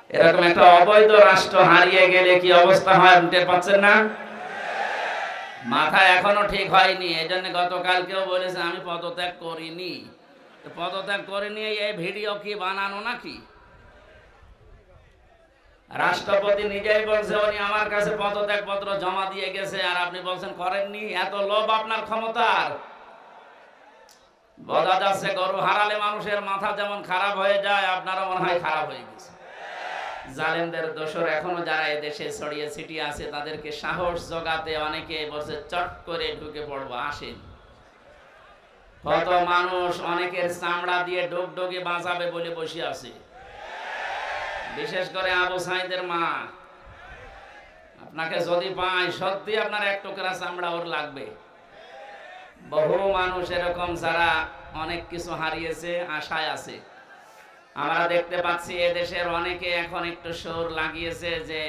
এরকম একটা অবৈধ রাষ্ট্র হারিয়ে গেলে কি অবস্থা হয় আপনি টের পাচ্ছেন না? মাথা এখনো ঠিক হয়নি। এই জন্য গতকাল কেউ বলেছে আমি পদত্যাগ করিনি। পদত্যাগ করিনি এই ভিডিও কি বানানো নাকি? রাষ্ট্রপতি নিজেই বলছে উনি আমার কাছে পদত্যাগ পত্র জমা দিয়ে গেছে, আর আপনি বলছেন করেননি। এত লোভ আপনার ক্ষমতার। বোঝা যাচ্ছে গরু হারালে মানুষের মাথা যেমন খারাপ হয়ে যায়, আপনারও মনে হয় খারাপ হয়ে গেছে। জালেমদের দোসর এখনো যারা এদেশে ছড়িয়ে ছিটিয়ে আছে তাদেরকে সাহস জোগাতে অনেকে বলছে চট করে ঢুকে পড়বো, আসেন। কত মানুষ অনেকের চামড়া দিয়ে ডুগডুগি বাঁচাবে বলে বসে আছে, বিশেষ করে আবু সাইদের মা। আপনাকে যদি পায় সত্যি আপনার এক টুকরা চামড়া ওর লাগবে। বহু মানুষ এরকম যারা অনেক কিছু হারিয়েছে, আশায় আছে। আমরা দেখতে পাচ্ছি এদেশের অনেকে এখন একটু সুর লাগিয়েছে যে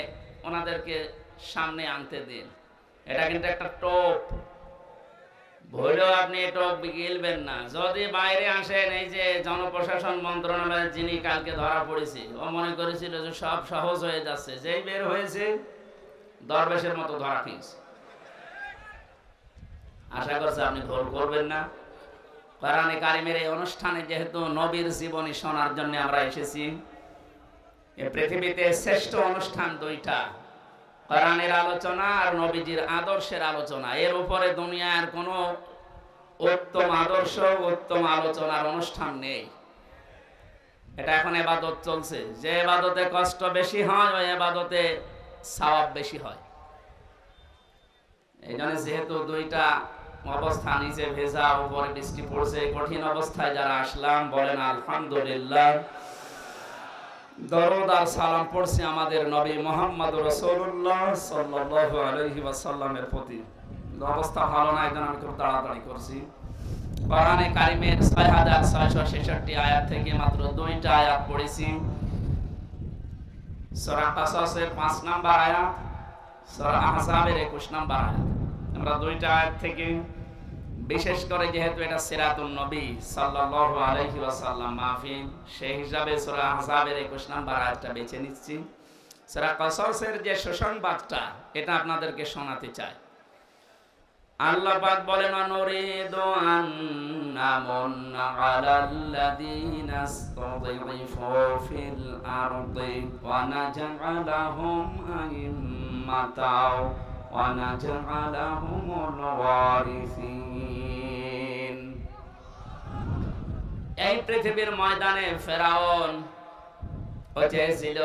ওনাদেরকে সামনে আনতে দিন। এটা কিন্তু একটা টোপ, ভুলেও আপনি টোপ গিলবেন না। যদি বাইরে আসেন, এই যে জনপ্রশাসন মন্ত্রণালয়ের যিনি কালকে ধরা পড়েছে, ও মনে করেছিল যে সব সহজ হয়ে যাচ্ছে, যেই বের হয়েছে দরবেশের মতো ধরা খেয়েছে। আশা করছি আপনি ভুল করবেন না। কোরআনে কারিমের এই অনুষ্ঠানে যেহেতু নবীর জীবনী শোনার জন্য আমরা এসেছি, এই পৃথিবীতে শ্রেষ্ঠ অনুষ্ঠান দুইটা, কোরআনের আলোচনা আর নবীজির আদর্শের আলোচনা। এর উপরে দুনিয়ার কোনো উত্তম আদর্শ, উত্তম আলোচনার অনুষ্ঠান নেই। এটা এখন ইবাদত চলছে। যে ইবাদতে কষ্ট বেশি হয় ওই ইবাদতে সওয়াব বেশি হয়। এই জন্য যেহেতু দুইটা অবস্থা, নিচে ভেজা উপরে বৃষ্টি পড়ছে, কঠিন অবস্থায় যারা আসলাম বলেন আলহামদুলিল্লাহ। দরুদ আর সালাম পড়ছি আমাদের নবী মুহাম্মদ রাসূলুল্লাহ সাল্লাল্লাহু আলাইহি ওয়াসাল্লামের প্রতি। অবস্থা ভালো না, একজন আমি খুব তাড়াতাড়ি করছি। কোরআনে কারিমের ৬৬৬৬ আয়াত থেকে মাত্র ২টা আয়াত পড়েছি। সূরা কাসাসের ৫ নাম্বার আয়াত, সূরা আহজাবের ২১ নাম্বার আয়াত। আমরা ২টা আয়াত থেকে, বিশেষ করে যেহেতু এটা সিরাতুন নবী সাল্লাল্লাহু আলাইহি ওয়াসাল্লাম মাহফিল, সেই হিসাবে সূরা আহজাবের ২১ নাম্বার আয়াতটা বেছে নিচ্ছি। সূরা কাসাসের যে সুসংবাদটা, এটা আপনাদেরকে শোনাতে চাই। আল্লাহ পাক বলেন নুরিদু আন নামুন্না আলাল্লাযীনা ইসতাযিফু ফিল আরদি ওয়া নাজআলাহুম আইম্মাতাও ওয়া নাজআলাহুমুল ওয়ারিসিন। এই পৃথিবীর ময়দানে ফেরাউন চেয়েছিল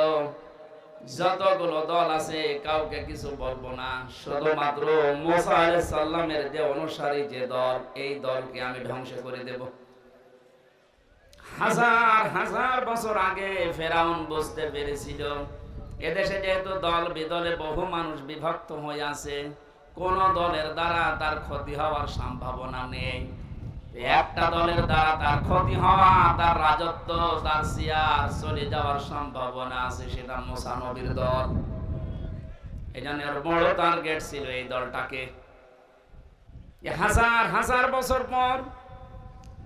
যতগুলো দল আছে কাউকে কিছু বলবো না, শুধুমাত্র মুসা আলাইহিস সালামের যে অনুসারী যে দল, এই দলকে আমি ধ্বংস করে দেব। হাজার হাজার বছর আগে ফেরাউন বুঝতে পেরেছিল এদেশে যেহেতু দল বিদলে বহু মানুষ বিভক্ত হয়ে আছে, কোন দলের দ্বারা তার ক্ষতি হওয়ার সম্ভাবনা নেই। একটা দলের দ্বারা তার ক্ষতি হওয়া, তার রাজত্ব, তার সিয়ার চলে যাওয়ার সম্ভাবনা আছে, সেটা মুসা নবীর দল। এই জন্য বড় টার্গেট ছিল এই দলটাকে। হাজার হাজার বছর পর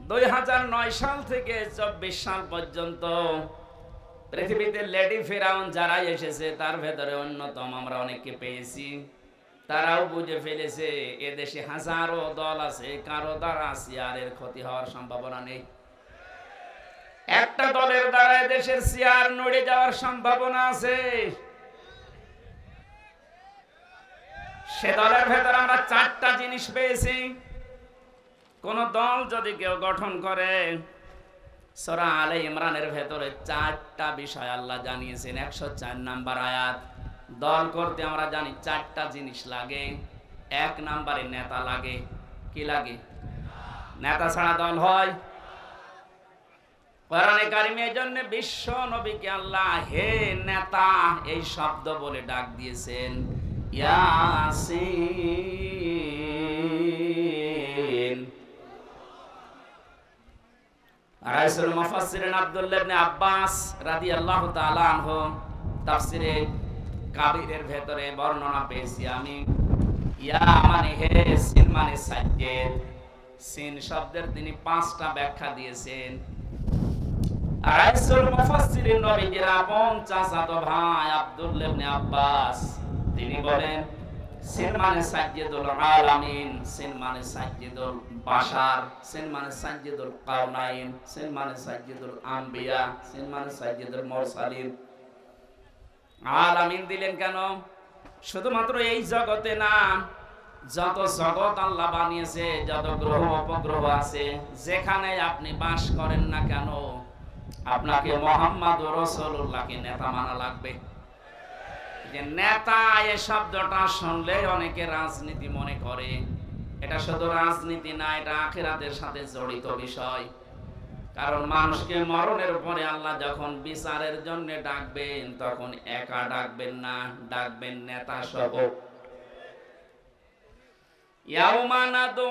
২০০৯ সাল থেকে ২৪ সাল পর্যন্ত পৃথিবীতে লেডি ফেরাউন যারা এসেছে তার ভেতরে অন্যতম আমরা অনেককে পেয়েছি। তারাও বুঝে ফেলেছে এদেশে হাজারো দল আছে, কারো দ্বারা সিয়ারের ক্ষতি হওয়ার সম্ভাবনা নেই। একটা দলের দ্বারা এদেশের সিয়ার নড়ে যাওয়ার সম্ভাবনা আছে। সে দলের ভেতরে আমরা 4টা জিনিস পেয়েছি। কোন দল যদি কেউ গঠন করে, সূরা আলে ইমরানের ভেতরে 4টা বিষয় আল্লাহ জানিয়েছেন। 104 নাম্বার আয়াত। দল করতে আমরা জানি 4টা জিনিস লাগে। 1 নাম্বারে নেতা লাগে। কি লাগে? নেতা ছাড়া দল হয়? কোরআনে কারিমের জন্য বিশ্ব নবীকে আল্লাহ হে নেতা এই শব্দ বলে ডাক দিয়েছেন। ইয়াসিন। রাইসুল মুফাসসিরিন আব্দুল্লাহ ইবনে আব্বাস রাদিয়াল্লাহু তাআলা আনহু তাফসিরে কাবিরের ভেতরে বর্ণনা পেয়েছি আমি। ইয়া মানে হে, সিন মানে সাজ্জেদ। সিন শব্দের তিনি 5টা ব্যাখ্যা দিয়েছেন। রাইসুল মুফাসসিরিন নবীজির আপন চাচাতো ভাই আব্দুল্লাহ ইবনে আব্বাস তিনি বলেন সিন মানে সাইয়্যিদুল আলামিন, সিন মানে সাইয়্যিদুল বাশার, সিন মানে সাইয়্যিদুল কাওনাইন, সিন মানে সাইয়্যিদুল আম্বিয়া, সিন মানে সাইয়্যিদুল মুরসালিন। আলামিন দিলেন কেন? শুধুমাত্র এই জগতে না, যত জগৎ আল্লাহ বানিয়েছে, যত গ্রহ উপগ্রহ আছে, যেখানে আপনি বাস করেন না কেন, আপনাকে মুহাম্মদুর রাসূলুল্লাহকে নেতা মানা লাগবে। যে নেতা এই শব্দটা শুনলে অনেকে রাজনীতি মনে করে। এটা শুধু রাজনীতি না, এটা আখিরাতের সাথে জড়িত বিষয়। কারণ মানুষকে মরণের পরে আল্লাহ যখন বিচারের জন্য ডাকবেন, তখন একা ডাকবেন না, ডাকবেন নেতা সহ। ইয়াউমা নাদউ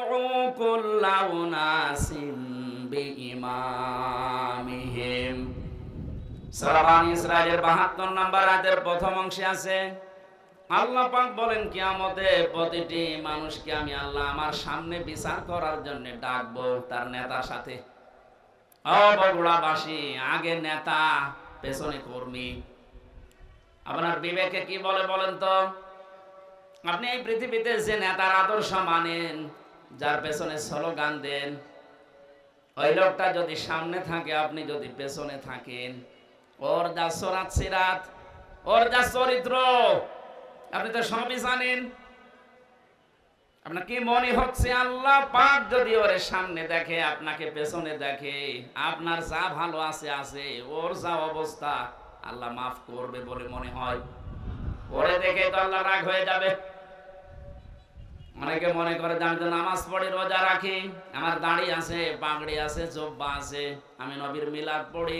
কুল্লা উনাসিন বিইমামিহিম। সূরা বানী ইসরাঈলের ৭২ নম্বর আয়াতের প্রথম অংশে আছে, আল্লাহ পাক বলেন কিয়ামতে প্রতিটি মানুষকে আমি আল্লাহ আমার সামনে বিচার করার জন্য ডাকবো তার নেতার সাথে। ও বগুড়াবাসী, আগে নেতা, পেছনে কর্মী। আপনার বিবেকে কি বলে বলেন তো? আপনি এই পৃথিবীতে যে নেতার আদর্শ মানেন, যার পেছনে স্লোগান দেন, ওই লোকটা যদি সামনে থাকে, আপনি যদি পেছনে থাকেন, ওর যা সরাত সিরাত, ওর যা চরিত্র, আপনি তো সবই জানেন। আপনার কি মনে হচ্ছে আল্লাহ পাক যদি ওরে সামনে দেখে, আপনাকে পেছনে দেখে, আপনার যা ভালো আছে আছে, ওর যা অবস্থা আল্লাহ মাফ করবে বলে মনে হয়? ওরে দেখে তো আল্লাহ রাগ হয়ে যাবে। অনেকে মনে করে যে আমি তো নামাজ পড়ি, রোজা রাখি, আমার দাড়ি আছে, পাগড়ি আছে, জব্বা আছে, আমি নবীর মিলাদ পড়ি,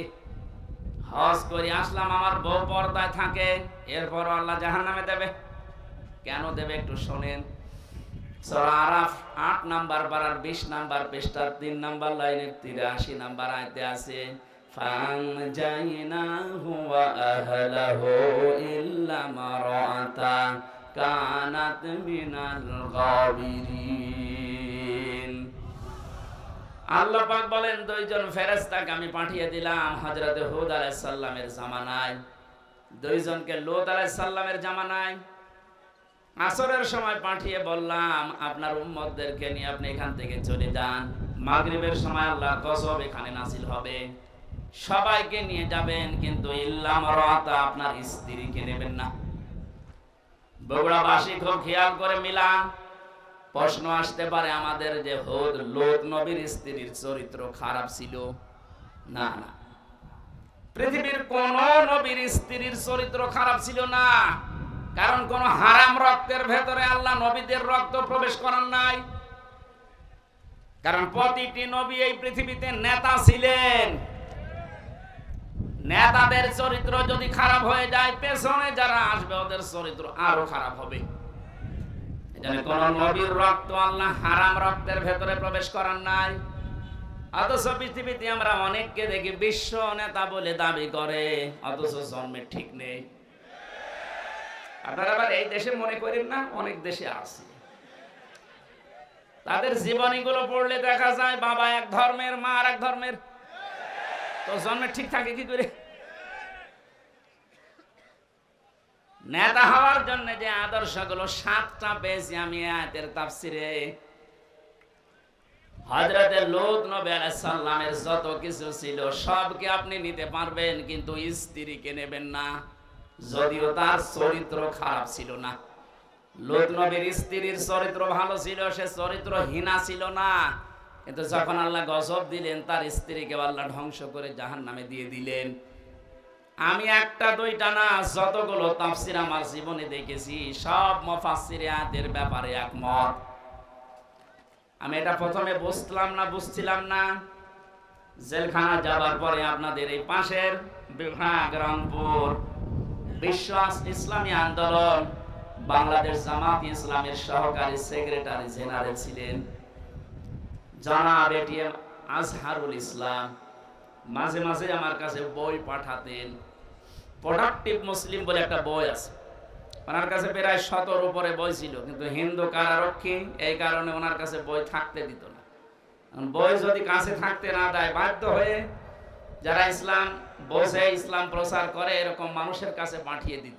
হজ করি, আসলাম, আমার বউ পর্দায় থাকে, এরপর আল্লাহ জাহান্নামে দেবে। কেন দেবে একটু শোনেন। সূরা আরাফ ৮ নাম্বার পারার ২০ নাম্বার পৃষ্ঠার ৩ নাম্বার লাইনের ৮৩ নাম্বার আয়াতে আছে, ফানজাইনাহু ওয়া আহলাহু ইল্লা মারাতা কানাত মিনাল গাবিরিন। আল্লাহ পাক বলেন দুইজন ফেরেশতাকে আমি পাঠিয়ে দিলাম হযরত হুদ আলাইহিস সালামের জামানায়, দুইজনকে লূত আলাইহিস সালামের জামানায় আসরের সময় পাঠিয়ে বললাম আপনার উম্মতদেরকে নিয়ে আপনি এখান থেকে চলে যান। মাগরিবের সময় আল্লাহর গজব এখানে নাযিল হবে, সবাইকে নিয়ে যাবেন, কিন্তু ইল্লা মারাতা আপনার স্ত্রীকে নেবেন না। বগুড়াবাসী খুব খেয়াল করে মিলান। প্রশ্ন আসতে পারে আমাদের যে হুদ লূত নবীর স্ত্রীর চরিত্র খারাপ ছিল? না না, পৃথিবীর কোন নবীর স্ত্রীর চরিত্র খারাপ ছিল না। কারণ কোন হারাম রক্তের ভেতরে আল্লাহ নবীদের রক্ত প্রবেশ করান নাই। কারণ প্রতিটি নবী এই পৃথিবীতে নেতা ছিলেন। নেতাদের চরিত্র যদি খারাপ হয়ে যায়, পেছনে যারা আসবে ওদের চরিত্র আরো খারাপ হবে। এজন্য কোন নবীর রক্ত আল্লাহ হারাম রক্তের ভেতরে প্রবেশ করান নাই। অথচ পৃথিবীতে আমরা অনেককে দেখি বিশ্ব নেতা বলে দাবি করে, অথচ জন্মের ঠিক নেই। আপনারা আবার এই দেশে মনে করেন না, অনেক দেশে আছে। তাদের জীবনীগুলো পড়লে দেখা যায় বাবা এক ধর্মের, মা আর এক ধর্মের, তো জন্মের ঠিক থাকে কি করে? নেতা হওয়ার জন্য যে আদর্শগুলো 7টা পেয়েছি আমি আয়াতের তাফসিরে। হযরতে লূত নবী আলাইহিস সালামের যত কিছু ছিল সবকে আপনি নিতে পারবেন, কিন্তু স্ত্রীকে নেবেন না, যদিও তার চরিত্র খারাপ ছিল না। লূত নবীর স্ত্রীর চরিত্র ভালো ছিল, সে চরিত্রহীনা ছিল না। কিন্তু যখন আল্লাহ গজব দিলেন, তার স্ত্রীকে আল্লাহ ধ্বংস করে জাহান্নামে দিয়ে দিলেন। আমি একটা দুইটা না, যতগুলো তাফসীর আমার জীবনে দেখেছি, সব মুফাসসিরে আয়াতের ব্যাপারে একমত। আমি এটা প্রথমে বুঝছিলাম না। জেলখানা যাবার পরে আপনাদের এই পাশের বিভাগ রংপুর বিশ্ব ইসলামী আন্দোলন বাংলাদেশ জামাত ইসলামের সহকারী সেক্রেটারি জেনারেল ছিলেন জনাব এটিএম আজহারুল ইসলাম। মাঝে মাঝে আমার কাছে বই পাঠাতেন। প্রোডাক্টিভ মুসলিম বলে একটা বই আছে, ওনার কাছে প্রায় ১৭ উপরে বই ছিল, কিন্তু হিন্দু কারারক্ষী এই কারণে ওনার কাছে বই থাকতে দিত না। বই যদি কাছে থাকতে না দেয়, বাধ্য হয়ে যারা ইসলাম বোঝে, ইসলাম প্রচার করে, এরকম মানুষের কাছে পাঠিয়ে দিত।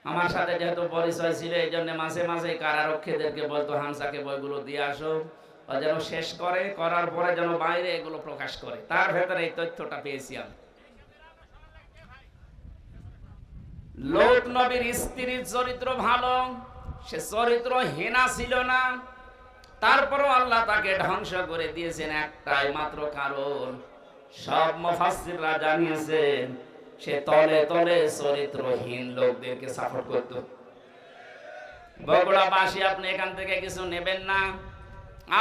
আমার সাথে যেহেতু পরিচয় ছিল, এই জন্য মাঝে মাঝে কারারক্ষীদেরকে বলতো হামসাকে বইগুলো দিয়ে আসো, ও যেন শেষ করে, করার পরে যেন বাইরে এগুলো প্রকাশ করে। তার ভেতরে এই তথ্যটা পেয়েছি আমি। লূত নবীর স্ত্রীর চরিত্র ভালো, সে চরিত্রহীনা ছিল না, তারপরও আল্লাহ তাকে ধ্বংস করে দিয়েছেন একটাই মাত্র কারণ। সব মুফাসসিররা জানিয়েছেন সে তলে তলে চরিত্রহীন লোকদেরকে সাপোর্ট করত। বগুড়াবাসী, আপনি এখান থেকে কিছু নেবেন না।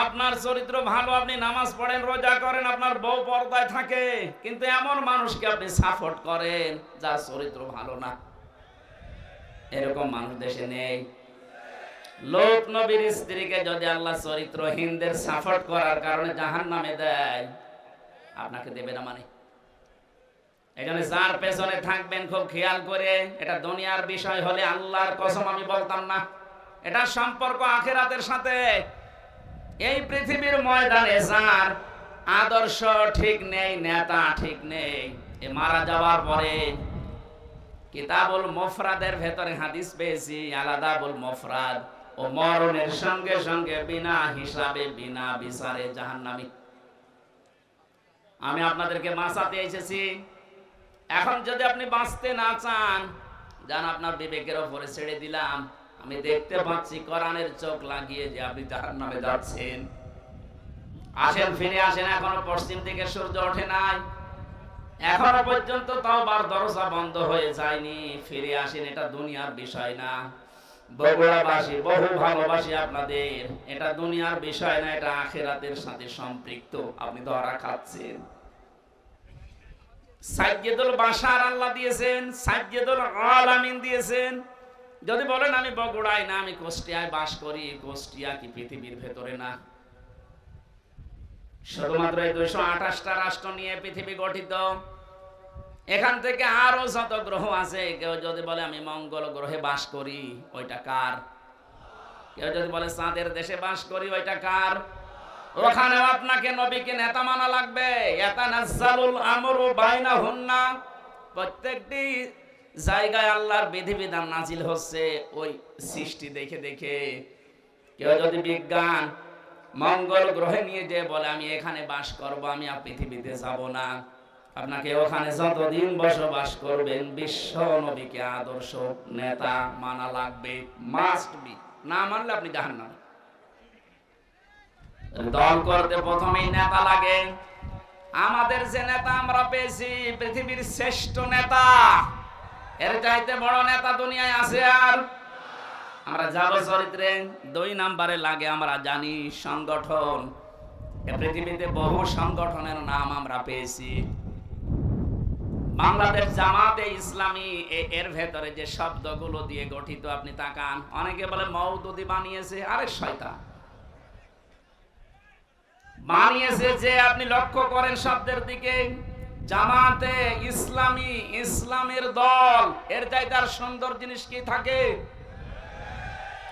আপনার চরিত্র ভালো, আপনি নামাজ পড়েন, রোজা করেন, আপনার বউ পর্দায় থাকে, কিন্তু এমন মানুষকে আপনি সাপোর্ট করেন যার চরিত্র ভালো না। এরকম মানুষ দেশে নেই। লূত নবীর স্ত্রীকে যদি আল্লাহ চরিত্রহীনদের সাপোর্ট করার কারণে জাহান্নামে দেয়, আপনাকে দেবে না মানে? এখানে যার পেছনে থাকবেন খুব খেয়াল করে, এটা দুনিয়ার বিষয় হলে আল্লাহর কসম আমি বলতাম না, এটা সম্পর্ক আখিরাতের সাথে। এই পৃথিবীর ময়দানে যার আদর্শ ঠিক নেই, নেতা ঠিক নেই, এ মারা যাওয়ার পরে কিতাবুল মুফরাদের ভেতরে হাদিস পেয়েছি, আলাদাবুল মুফরাদ, ও মরণের সঙ্গে সঙ্গে বিনা হিসাবে বিনা বিচারে জাহান্নামী। আমি আপনাদেরকে বাঁচাতে এসেছি। এখন যদি আপনি বাঁচতে না চান, জান আপনার বিবেকের উপরে ছেড়ে দিলাম। আমি দেখতে পাচ্ছি কোরআনের চোখ লাগিয়ে যে আপনি জাহান্নামে যাচ্ছেন। আসেন, ফিরে আসেন। এখনো পশ্চিম দিকে সূর্য ওঠে নাই, এখনো পর্যন্ত তওবার দরজা বন্ধ হয়ে যায়নি। ফিরে আসেন, এটা দুনিয়ার বিষয় না। বগুড়াবাসী বহু ভালোবাসি আপনাদের, এটা দুনিয়ার বিষয় না, এটা আখিরাতের সাথে সম্পৃক্ত। আপনি ধরা খাচ্ছেন। সাইয়্যিদুল বাশার আল্লাহ দিয়েছেন, সাইয়্যিদুল আলামিন দিয়েছেন। যদি বলেন আমি বগুড়ায় না, আমি কুষ্টিয়ায় বাস করি, কুষ্টিয়া কি পৃথিবীর ভেতরে না? শুধুমাত্র এই 228টা রাষ্ট্র নিয়ে পৃথিবী গঠিত। এখান থেকে আরো যত গ্রহ আছে, কেউ যদি বলে আমি মঙ্গল গ্রহে বাস করি, ওইটা কার? কেউ যদি বলে চাঁদের দেশে বাস করি, ওইটা কার? ওখানেও আপনাকে নবীকে নেতা মানা লাগবে। ইয়াতানাজ্জালুল আমরু বাইনাহুন্না, প্রত্যেকটি জায়গায় আল্লাহর বিধিবিধান নাজিল হচ্ছে ওই সৃষ্টি দেখে দেখে। কেউ যদি বিজ্ঞান মঙ্গল গ্রহে নিয়ে যে বলে আমি এখানে বাস করব, আমি আর পৃথিবীতে যাব না, আপনাকে ওখানে যতদিন বসবাস করবেন বিশ্ব নবীকে আদর্শ নেতা মানা লাগবে, মাস্ট বি। না মানলে আপনি জাহান্নামে। দল করতে প্রথমেই নেতা লাগে। আমাদের যে নেতা আমরা পেয়েছি, পৃথিবীর শ্রেষ্ঠ নেতা, এর চাইতে বড় নেতা দুনিয়ায় আছে আর? আমরা যাব চরিত্রে। 2 নম্বরে লাগে আমরা জানি সংগঠন। পৃথিবীতে বহু সংগঠনের নাম আমরা পেয়েছি। বাংলাদেশ জামাতে ইসলামী, এর ভেতরে যে শব্দগুলো দিয়ে গঠিত আপনি তাকান। অনেকে বলে মওদুদি বানিয়েছে, আরে শয়তান বানিয়েছে। যে আপনি লক্ষ্য করেন শব্দের দিকে, জামাতে ইসলামী, ইসলামের দল, এর চাইতে আর সুন্দর জিনিস কি থাকে?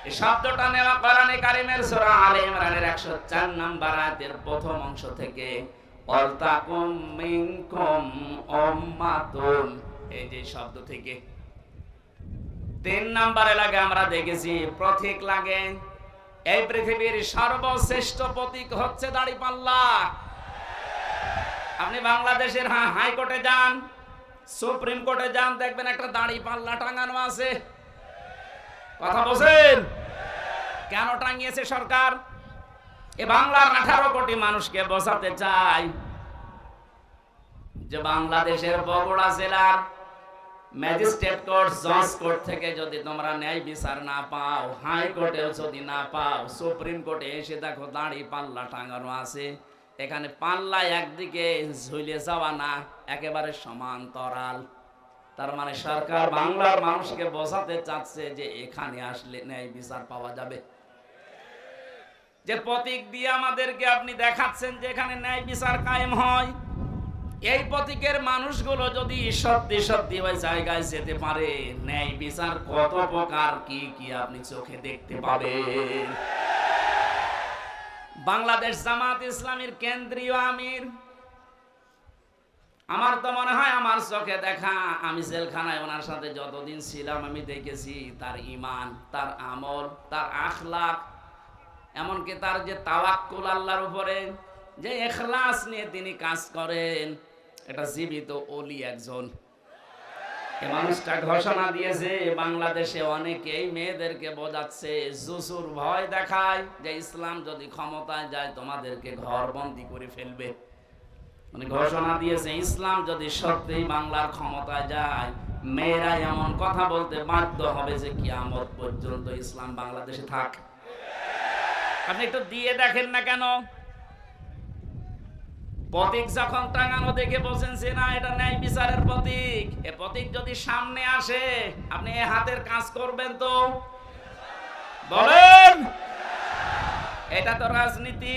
এই শব্দটা নেওয়া কোরআনে কারিমের সূরা আলে ইমরানের 104 নম্বর আয়াতের প্রথম অংশ থেকে। ওয়ালতাকুম মিনকুম উম্মাতুন, এই যে শব্দ থেকে। 3 নম্বরে লাগে আমরা দেখেছি প্রতীক লাগে। এই পৃথিবীর সর্বশ্রেষ্ঠ প্রতীক হচ্ছে দাড়িপাল্লা। আপনি বাংলাদেশের হাইকোর্টে যান, সুপ্রিম কোর্টে যান, দেখবেন একটা দাড়িপাল্লা টাঙানো আছে। কথা বলেন, কেন টাঙিয়েছে সরকার? এ বাংলার 18 কোটি মানুষকে বোঝাতে চাই যে বাংলাদেশের বগুড়া জেলার ম্যাজিস্ট্রেট কোর্ট, জজ কোর্ট থেকে যদি তোমরা ন্যায় বিচার না পাও, হাইকোর্টেও যদি না পাও, সুপ্রিম কোর্টে এসে দেখো দাড়ি পাল্লা টাঙানো আছে। এখানে পাল্লা একদিকে ঝুলে যাওয়া না, একেবারে সমান্তরাল। তার মানে সরকার বাংলার মানুষকে বোঝাতে চাচ্ছে যে এখানে আসলে ন্যায় বিচার পাওয়া যাবে। যে প্রতীক দিয়ে আমাদেরকে আপনি দেখাচ্ছেন যে এখানে ন্যায় বিচার কায়েম হয়, এই প্রতীকের মানুষগুলো যদি সত্যি সত্যি ওই জায়গায় যেতে পারে, ন্যায় বিচার কত প্রকার কি কি আপনি চোখে দেখতে পাবেন। বাংলাদেশ জামাত ইসলামীর কেন্দ্রীয় আমির আমার তো মনে হয় আমার চোখে দেখা, আমি জেলখানায় ওনার সাথে যতদিন ছিলাম আমি দেখেছি তার ঈমান, তার আমল, তার আখলাক, এমনকি তার যে তাওয়াক্কুল আল্লাহর উপরে, যে ইখলাস নিয়ে তিনি কাজ করেন, এটা জীবিত ওলি একজন। এই মানুষটা ঘোষণা দিয়েছে বাংলাদেশে অনেকেই মেয়েদেরকে বোঝাচ্ছে, জুসুর ভয় দেখায় যে ইসলাম যদি ক্ষমতায় যায় তোমাদেরকে ঘরবন্দি করে ফেলবে। মানে ঘোষণা দিয়েছে ইসলাম যদি সত্যিই বাংলার ক্ষমতায় যায়, মেয়েরা এমন কথা বলতে বাধ্য হবে যে কিয়ামত পর্যন্ত ইসলাম বাংলাদেশে থাক। আপনি একটু দিয়ে দেখেন না কেন? প্রতীক যখন টাঙানো দেখে বলছেন যে না এটা ন্যায় বিচারের প্রতীক, এ প্রতীক যদি সামনে আসে আপনি এ হাতের কাজ করবেন তো? বলেন, এটা তো রাজনীতি।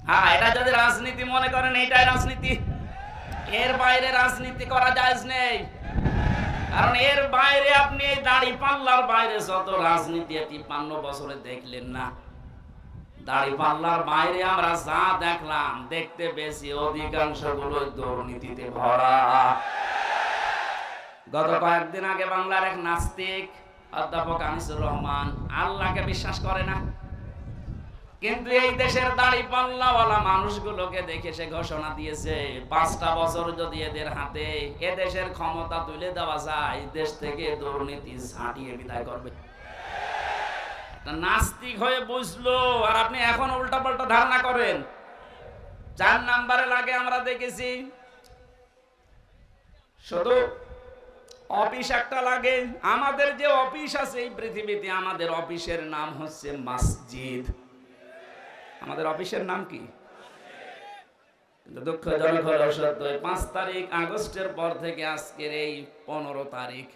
হ্যাঁ, এটা যদি রাজনীতি মনে করেন এটাই রাজনীতি, এর বাইরে রাজনীতি করা জায়েজ নেই। কারণ এর বাইরে আপনি এই দাড়ি পাল্লার বাইরে যত রাজনীতি ৫৩ বছরে দেখলেন না, দাড়ি পাল্লার বাইরে আমরা যা দেখলাম, দেখতে পেয়েছি অধিকাংশ গুলো দুর্নীতিতে ভরা। গত কয়েকদিন আগে বাংলার এক নাস্তিক অধ্যাপক আনিসুর রহমান আল্লাহকে বিশ্বাস করে না, কিন্তু এই দেশের দাড়ি পাল্লাওয়ালা মানুষগুলোকে দেখে সে ঘোষণা দিয়েছে ৫টা বছর যদি এদের হাতে এ দেশের ক্ষমতা তুলে দেওয়া যায়, দেশ থেকে দুর্নীতি ঝাঁটিয়ে বিদায় করবে। নাস্তিক হয়ে বুঝলো, আর আপনি এখন উল্টাপাল্টা ধারণা করেন। ৪ নম্বরে লাগে আমরা দেখেছি শুধু অফিস একটা লাগে। আমাদের যে অফিস আছে এই পৃথিবীতে, আমাদের অফিসের নাম হচ্ছে মসজিদ। আমাদের অফিসের নাম কি? কিন্তু দুঃখজনক হলো সত্য, ৫ তারিখ আগস্টের পর থেকে আজকের এই ১৫ তারিখ,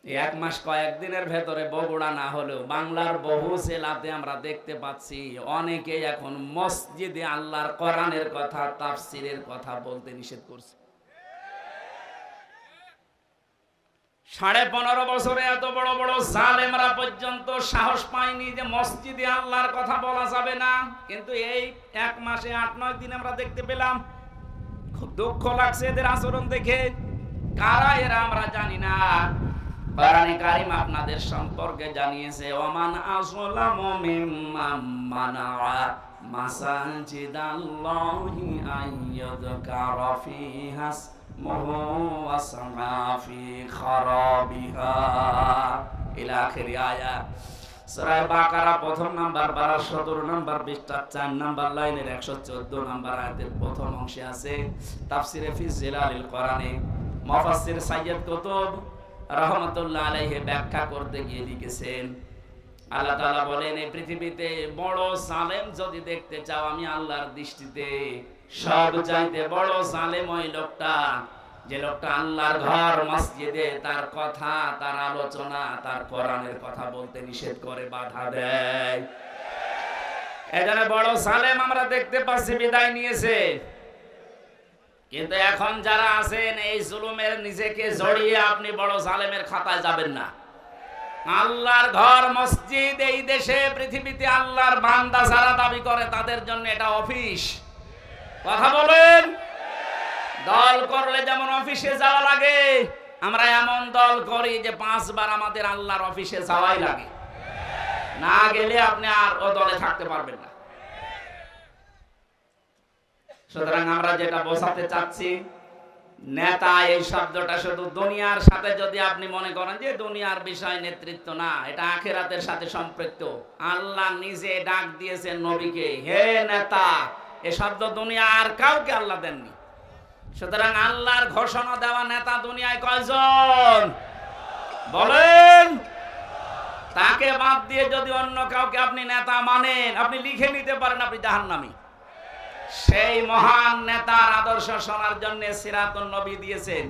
এক মাস কয়েকদিনের ভেতরে বগুড়া না হলেও বাংলার বহু জেলাতে আমরা দেখতে পাচ্ছি অনেকেই এখন মসজিদে আল্লাহর কোরআনের কথা, তাফসীরের কথা বলতে নিষেধ করছে। ১৫.৫ বছরে এত বড় বড় জালেমরা পর্যন্ত সাহস পায়নি যে মসজিদে আল্লাহর কথা বলা যাবে না, কিন্তু এই ১ মাসে ৮-৯ দিন আমরা দেখতে পেলাম। খুব দুঃখ লাগছে এদের আচরণ দেখে। কারা এরা আমরা জানি না। কোরআনে কারীম আপনাদের সম্পর্কে জানিয়েছে, ওমান আযলামু মিম্মান মানাআ মাসাজিদাল্লাহি আইয়ুযকারা ফিহা ইসমুহু ওয়া সাআ ফি খারাবিহা ইলা আখিরি আয়াত। সূরা বাকারা প্রথম নাম্বার ১২-১৭ নাম্বার পৃষ্ঠা ৪ নাম্বার লাইনের ১১৪ নাম্বার আয়াতের প্রথম অংশে আছে। তাফসিরে ফি জিলালিল কোরআনে মুফাসসির সাইয়্যিদ কুতুব রাহমাতুল্লাহ আলাইহি ব্যাখ্যা করতে গিয়ে লিখেছেন, আল্লাহ তাআলা বলেন এই পৃথিবীতে বড় জালেম যদি দেখতে চাও, আমি আল্লাহর দৃষ্টিতে সবচাইতে বড় জালেম ওই লোকটা, যে লোকটা আল্লাহর ঘর মসজিদে তার কথা, তার আলোচনা, তার কোরআনের কথা বলতে নিষেধ করে, বাধা দেয়। এখানে বড় জালেম আমরা দেখতে পাচ্ছি বিদায় নিয়েছে। কিন্তু এখন যারা আছেন এই জুলুমের নিজেকে জড়িয়ে আপনি বড় জালেমের খাতায় যাবেন না। আল্লাহর ঘর মসজিদ এই দেশে পৃথিবীতে আল্লাহর বান্দা যারা দাবি করে তাদের জন্য এটা অফিস। কথা বলেন। দল করলে যেমন অফিসে যাওয়া লাগে, আমরা এমন দল করি যে 5 বার আমাদের আল্লাহর অফিসে যাওয়াই লাগে, না গেলে আপনি আর ও দলে থাকতে পারবেন না। সুতরাং আমরা যেটা বোঝাতে চাচ্ছি, নেতা এই শব্দটা শুধু দুনিয়ার সাথে যদি আপনি মনে করেন যে দুনিয়ার বিষয় নেতৃত্ব না, এটা আখিরাতের সাথে সম্পৃক্ত। আল্লাহ নিজে ডাক দিয়েছেন নবীকে, হে নেতা। এই শব্দ দুনিয়া আর কাউকে আল্লাহ দেননি। সুতরাং আল্লাহর ঘোষণা দেওয়া নেতা দুনিয়ায় কয়জন বলেন? তাকে বাদ দিয়ে যদি অন্য কাউকে আপনি নেতা মানেন, আপনি লিখে নিতে পারেন আপনি জাহান্নামী। সেই মহান নেতার আদর্শ শোনার জন্য সিরাতুন নবী দিয়েছেন।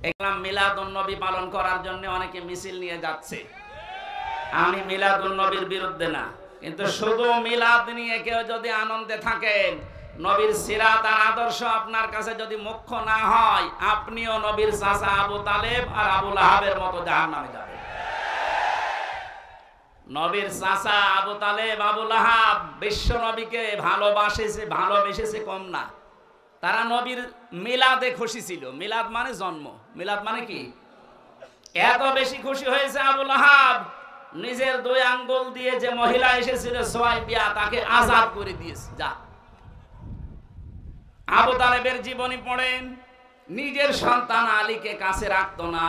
দেখলাম মিলাদুন নবী পালন করার জন্য অনেকে মিছিল নিয়ে যাচ্ছে। আমি মিলাদুন নবীর বিরুদ্ধে না, কিন্তু শুধু মিলাদ নিয়ে কেউ যদি আনন্দে থাকেন, নবীর সিরাত আর আদর্শ আপনার কাছে যদি মুখ্য না হয়, আপনিও নবীর চাচা আবু তালেব আর আবু লাহাবের মতো জাহান্নামে যাবেন। নবীর চাচা আবু তালেব, আবু লাহাব বিশ্ব নবীকে ভালোবেসেছে কম না, তারা নবীর মিলাদে খুশি ছিল। মিলাদ মানে জন্ম, মিলাদ মানে কি? এত বেশি খুশি হয়েছে আবু লাহাব, নিজের 2 আঙ্গুল দিয়ে যে মহিলা এসেছিল সুয়াইবিয়া, তাকে আজাদ করে দিয়েছে। যা, আবু তালেবের জীবনী পড়েন, নিজের সন্তান আলীকে কাছে রাখতো না,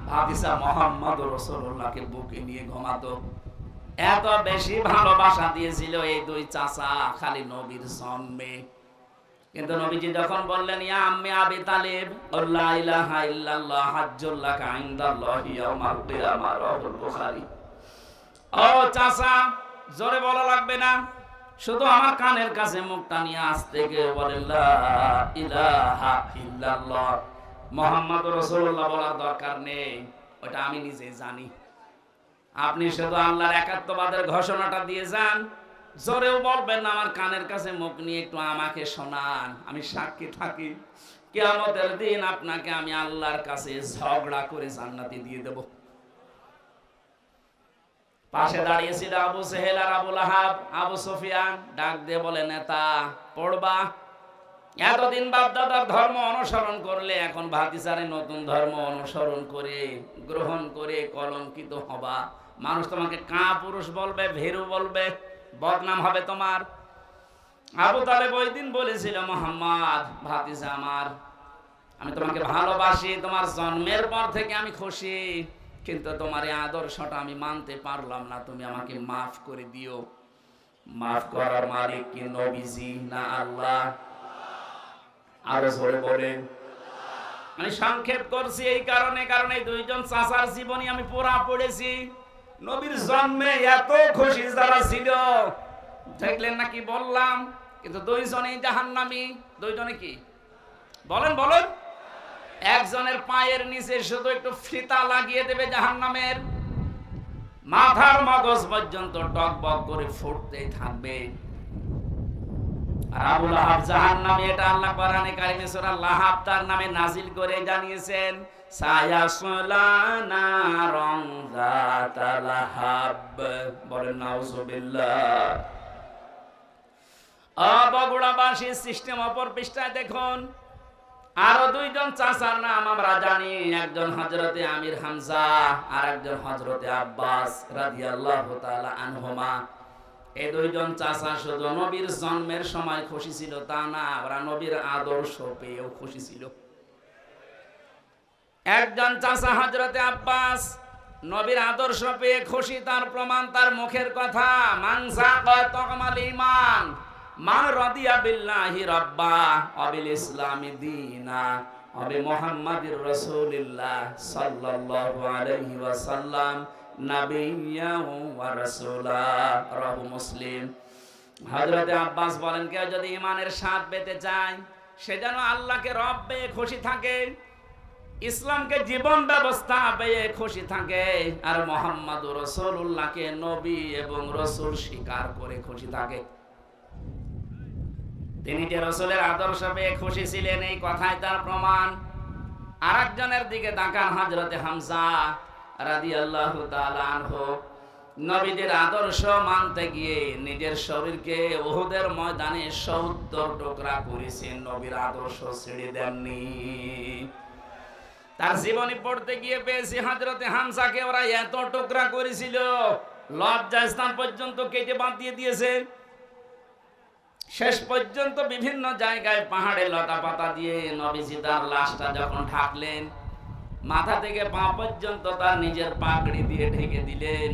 ভাতিজা মুহাম্মদ রাসূলুল্লাহকে বুকে নিয়ে ঘুমাতো। এত বেশি ভালোবাসা দিয়েছিল এই 2 চাচা খালি নবীর জন্মে। কিন্তু নবীজি যখন বললেন ইয়া আম্মি আবি তালিব লা ইলাহা ইল্লাল্লাহ হাজ্জুল লাকা ইনদাল্লাহি ইয়াউমাল কিয়ামাহ, রাহুল বুখারী। ও চাচা, জোরে বলা লাগবে না, শুধু আমার কানের কাছে মুখটা নিয়ে আস্তে গিয়ে বলেন লা ইলাহা ইল্লাল্লাহ মুহাম্মাদুর রাসূলুল্লাহ বলার দরকার নেই, ওটা আমি নিজেই জানি। আপনি শুধু আল্লাহর একাত্মবাদের ঘোষণাটা দিয়ে যান, জোরেও বলবেন না, আমার কানের কাছে মুখ নিয়ে একটু আমাকে শোনান, আমি সাক্ষী থাকি কিয়ামতের দিন আপনাকে আমি আল্লাহর কাছে ঝগড়া করে জান্নাতে দিয়ে দেব। পাশে দাঁড়িয়েছিল আবু সেহেল আর আবু লাহাব। আবু সুফিয়ান ডাক দিয়ে বলে, নেতা পড়বা, এতদিন বাপ দাদার ধর্ম অনুসরণ করলে এখন ভাতিজারে নতুন ধর্ম অনুসরণ করে গ্রহণ করে কলঙ্কিত হবা। মানুষ তোমাকে কাপুরুষ বলবে, ভীরু বলবে, বদনাম হবে তোমার। আবু তালেব ওই দিন বলেছিল, মুহাম্মদ ভাতিজা আমার, আমি তোমাকে ভালোবাসি, তোমার জন্মের পর থেকে আমি খুশি, কিন্তু তোমার এই আদর্শটা আমি মানতে পারলাম না, তুমি আমাকে মাফ করে দিও। মাফ করার মালিক কি নবীজি না আল্লাহ? আরো জোরে বলেন। আমি সংক্ষেপ করছি এই কারণে, কারণ এই 2 জন চাচার জীবনী আমি পুরা পড়েছি। নবীর জন্মে এত খুশি যারা ছিল, দেখলেন না কি বললাম? কিন্তু 2 জনেই জাহান্নামী। 2 জনে কি বলেন বলেন? একজনের পায়ের নিচে শুধু একটু ফিতা লাগিয়ে দেবে জাহান্নামের, মাথার মগজ পর্যন্ত টকবক করে ফুটতেই থাকবে। আর আবু লাহাব জাহান্নামী, এটা আল্লাহ কোরআনে কারিমে সূরা লাহাব তার নামে নাজিল করে জানিয়েছেন, সায়াসলা নারন যাতা লাহাব। বলেন নাউজুবিল্লাহ। বগুড়াবাসী সিস্টেম অপর পৃষ্ঠায় দেখুন, আরো 2 জন চাচার নাম আমরা জানি, একজন হযরতে আমির হামজা আর একজন হযরতে আব্বাস রাদিয়াল্লাহু তাআলা আনহুমা। এই 2 জন চাচা শুধু নবীর জন্মের সময় খুশি ছিল তা না, ওরা নবীর আদর্শ পেয়েও খুশি ছিল। একজন চাচা হযরতে আব্বাস নবীর আদর্শ পেয়ে খুশি, তার প্রমাণ তার মুখের কথা, মান যাকা তাকামাল ঈমান মান রাদিয়া বিল্লাহি রাব্বা ওয়া বিল ইসলামি দীনা ওয়া বি মুহাম্মাদির রাসূলিল্লাহ সাল্লাল্লাহু আলাইহি ওয়াসাল্লাম নাবিয়্যা ওয়া রাসূলা, রাহু মুসলিম। হযরতে আব্বাস বলেন, কেউ যদি ঈমানের স্বাদ পেতে চায়, সে যেন আল্লাহকে রব পেয়ে খুশি থাকে, ইসলামকে জীবন ব্যবস্থা পেয়ে খুশি থাকে, আর মুহাম্মাদুর রাসূলুল্লাহকে নবী এবং রাসূল স্বীকার করে খুশি থাকে। তিনি যে রাসূলের আদর্শ পেয়ে খুশি ছিলেন, এই কথাই তার প্রমাণ। আরেকজনের দিকে তাকান, হযরতে হামজা রাদিয়াল্লাহু তাআলা আনহু। নবীদের আদর্শ মানতে গিয়ে নিজের শরীরকে উহুদের ময়দানে 70 টুকরা করেছেন, নবীর আদর্শ ছেড়ে দেননি। তার জীবনী পড়তে গিয়ে পেয়েছি, হযরতে হামজাকে ওরা এত টুকরা করেছিল, লজ্জাস্থান পর্যন্ত কেটে বাদ দিয়ে দিয়েছে। শেষ পর্যন্ত বিভিন্ন জায়গায় পাহাড়ে লতা পাতা দিয়ে নবীজি তার লাশটা যখন ঢাকলেন, মাথা থেকে পা পর্যন্ত তার নিজের পাগড়ি দিয়ে ঢেকে দিলেন,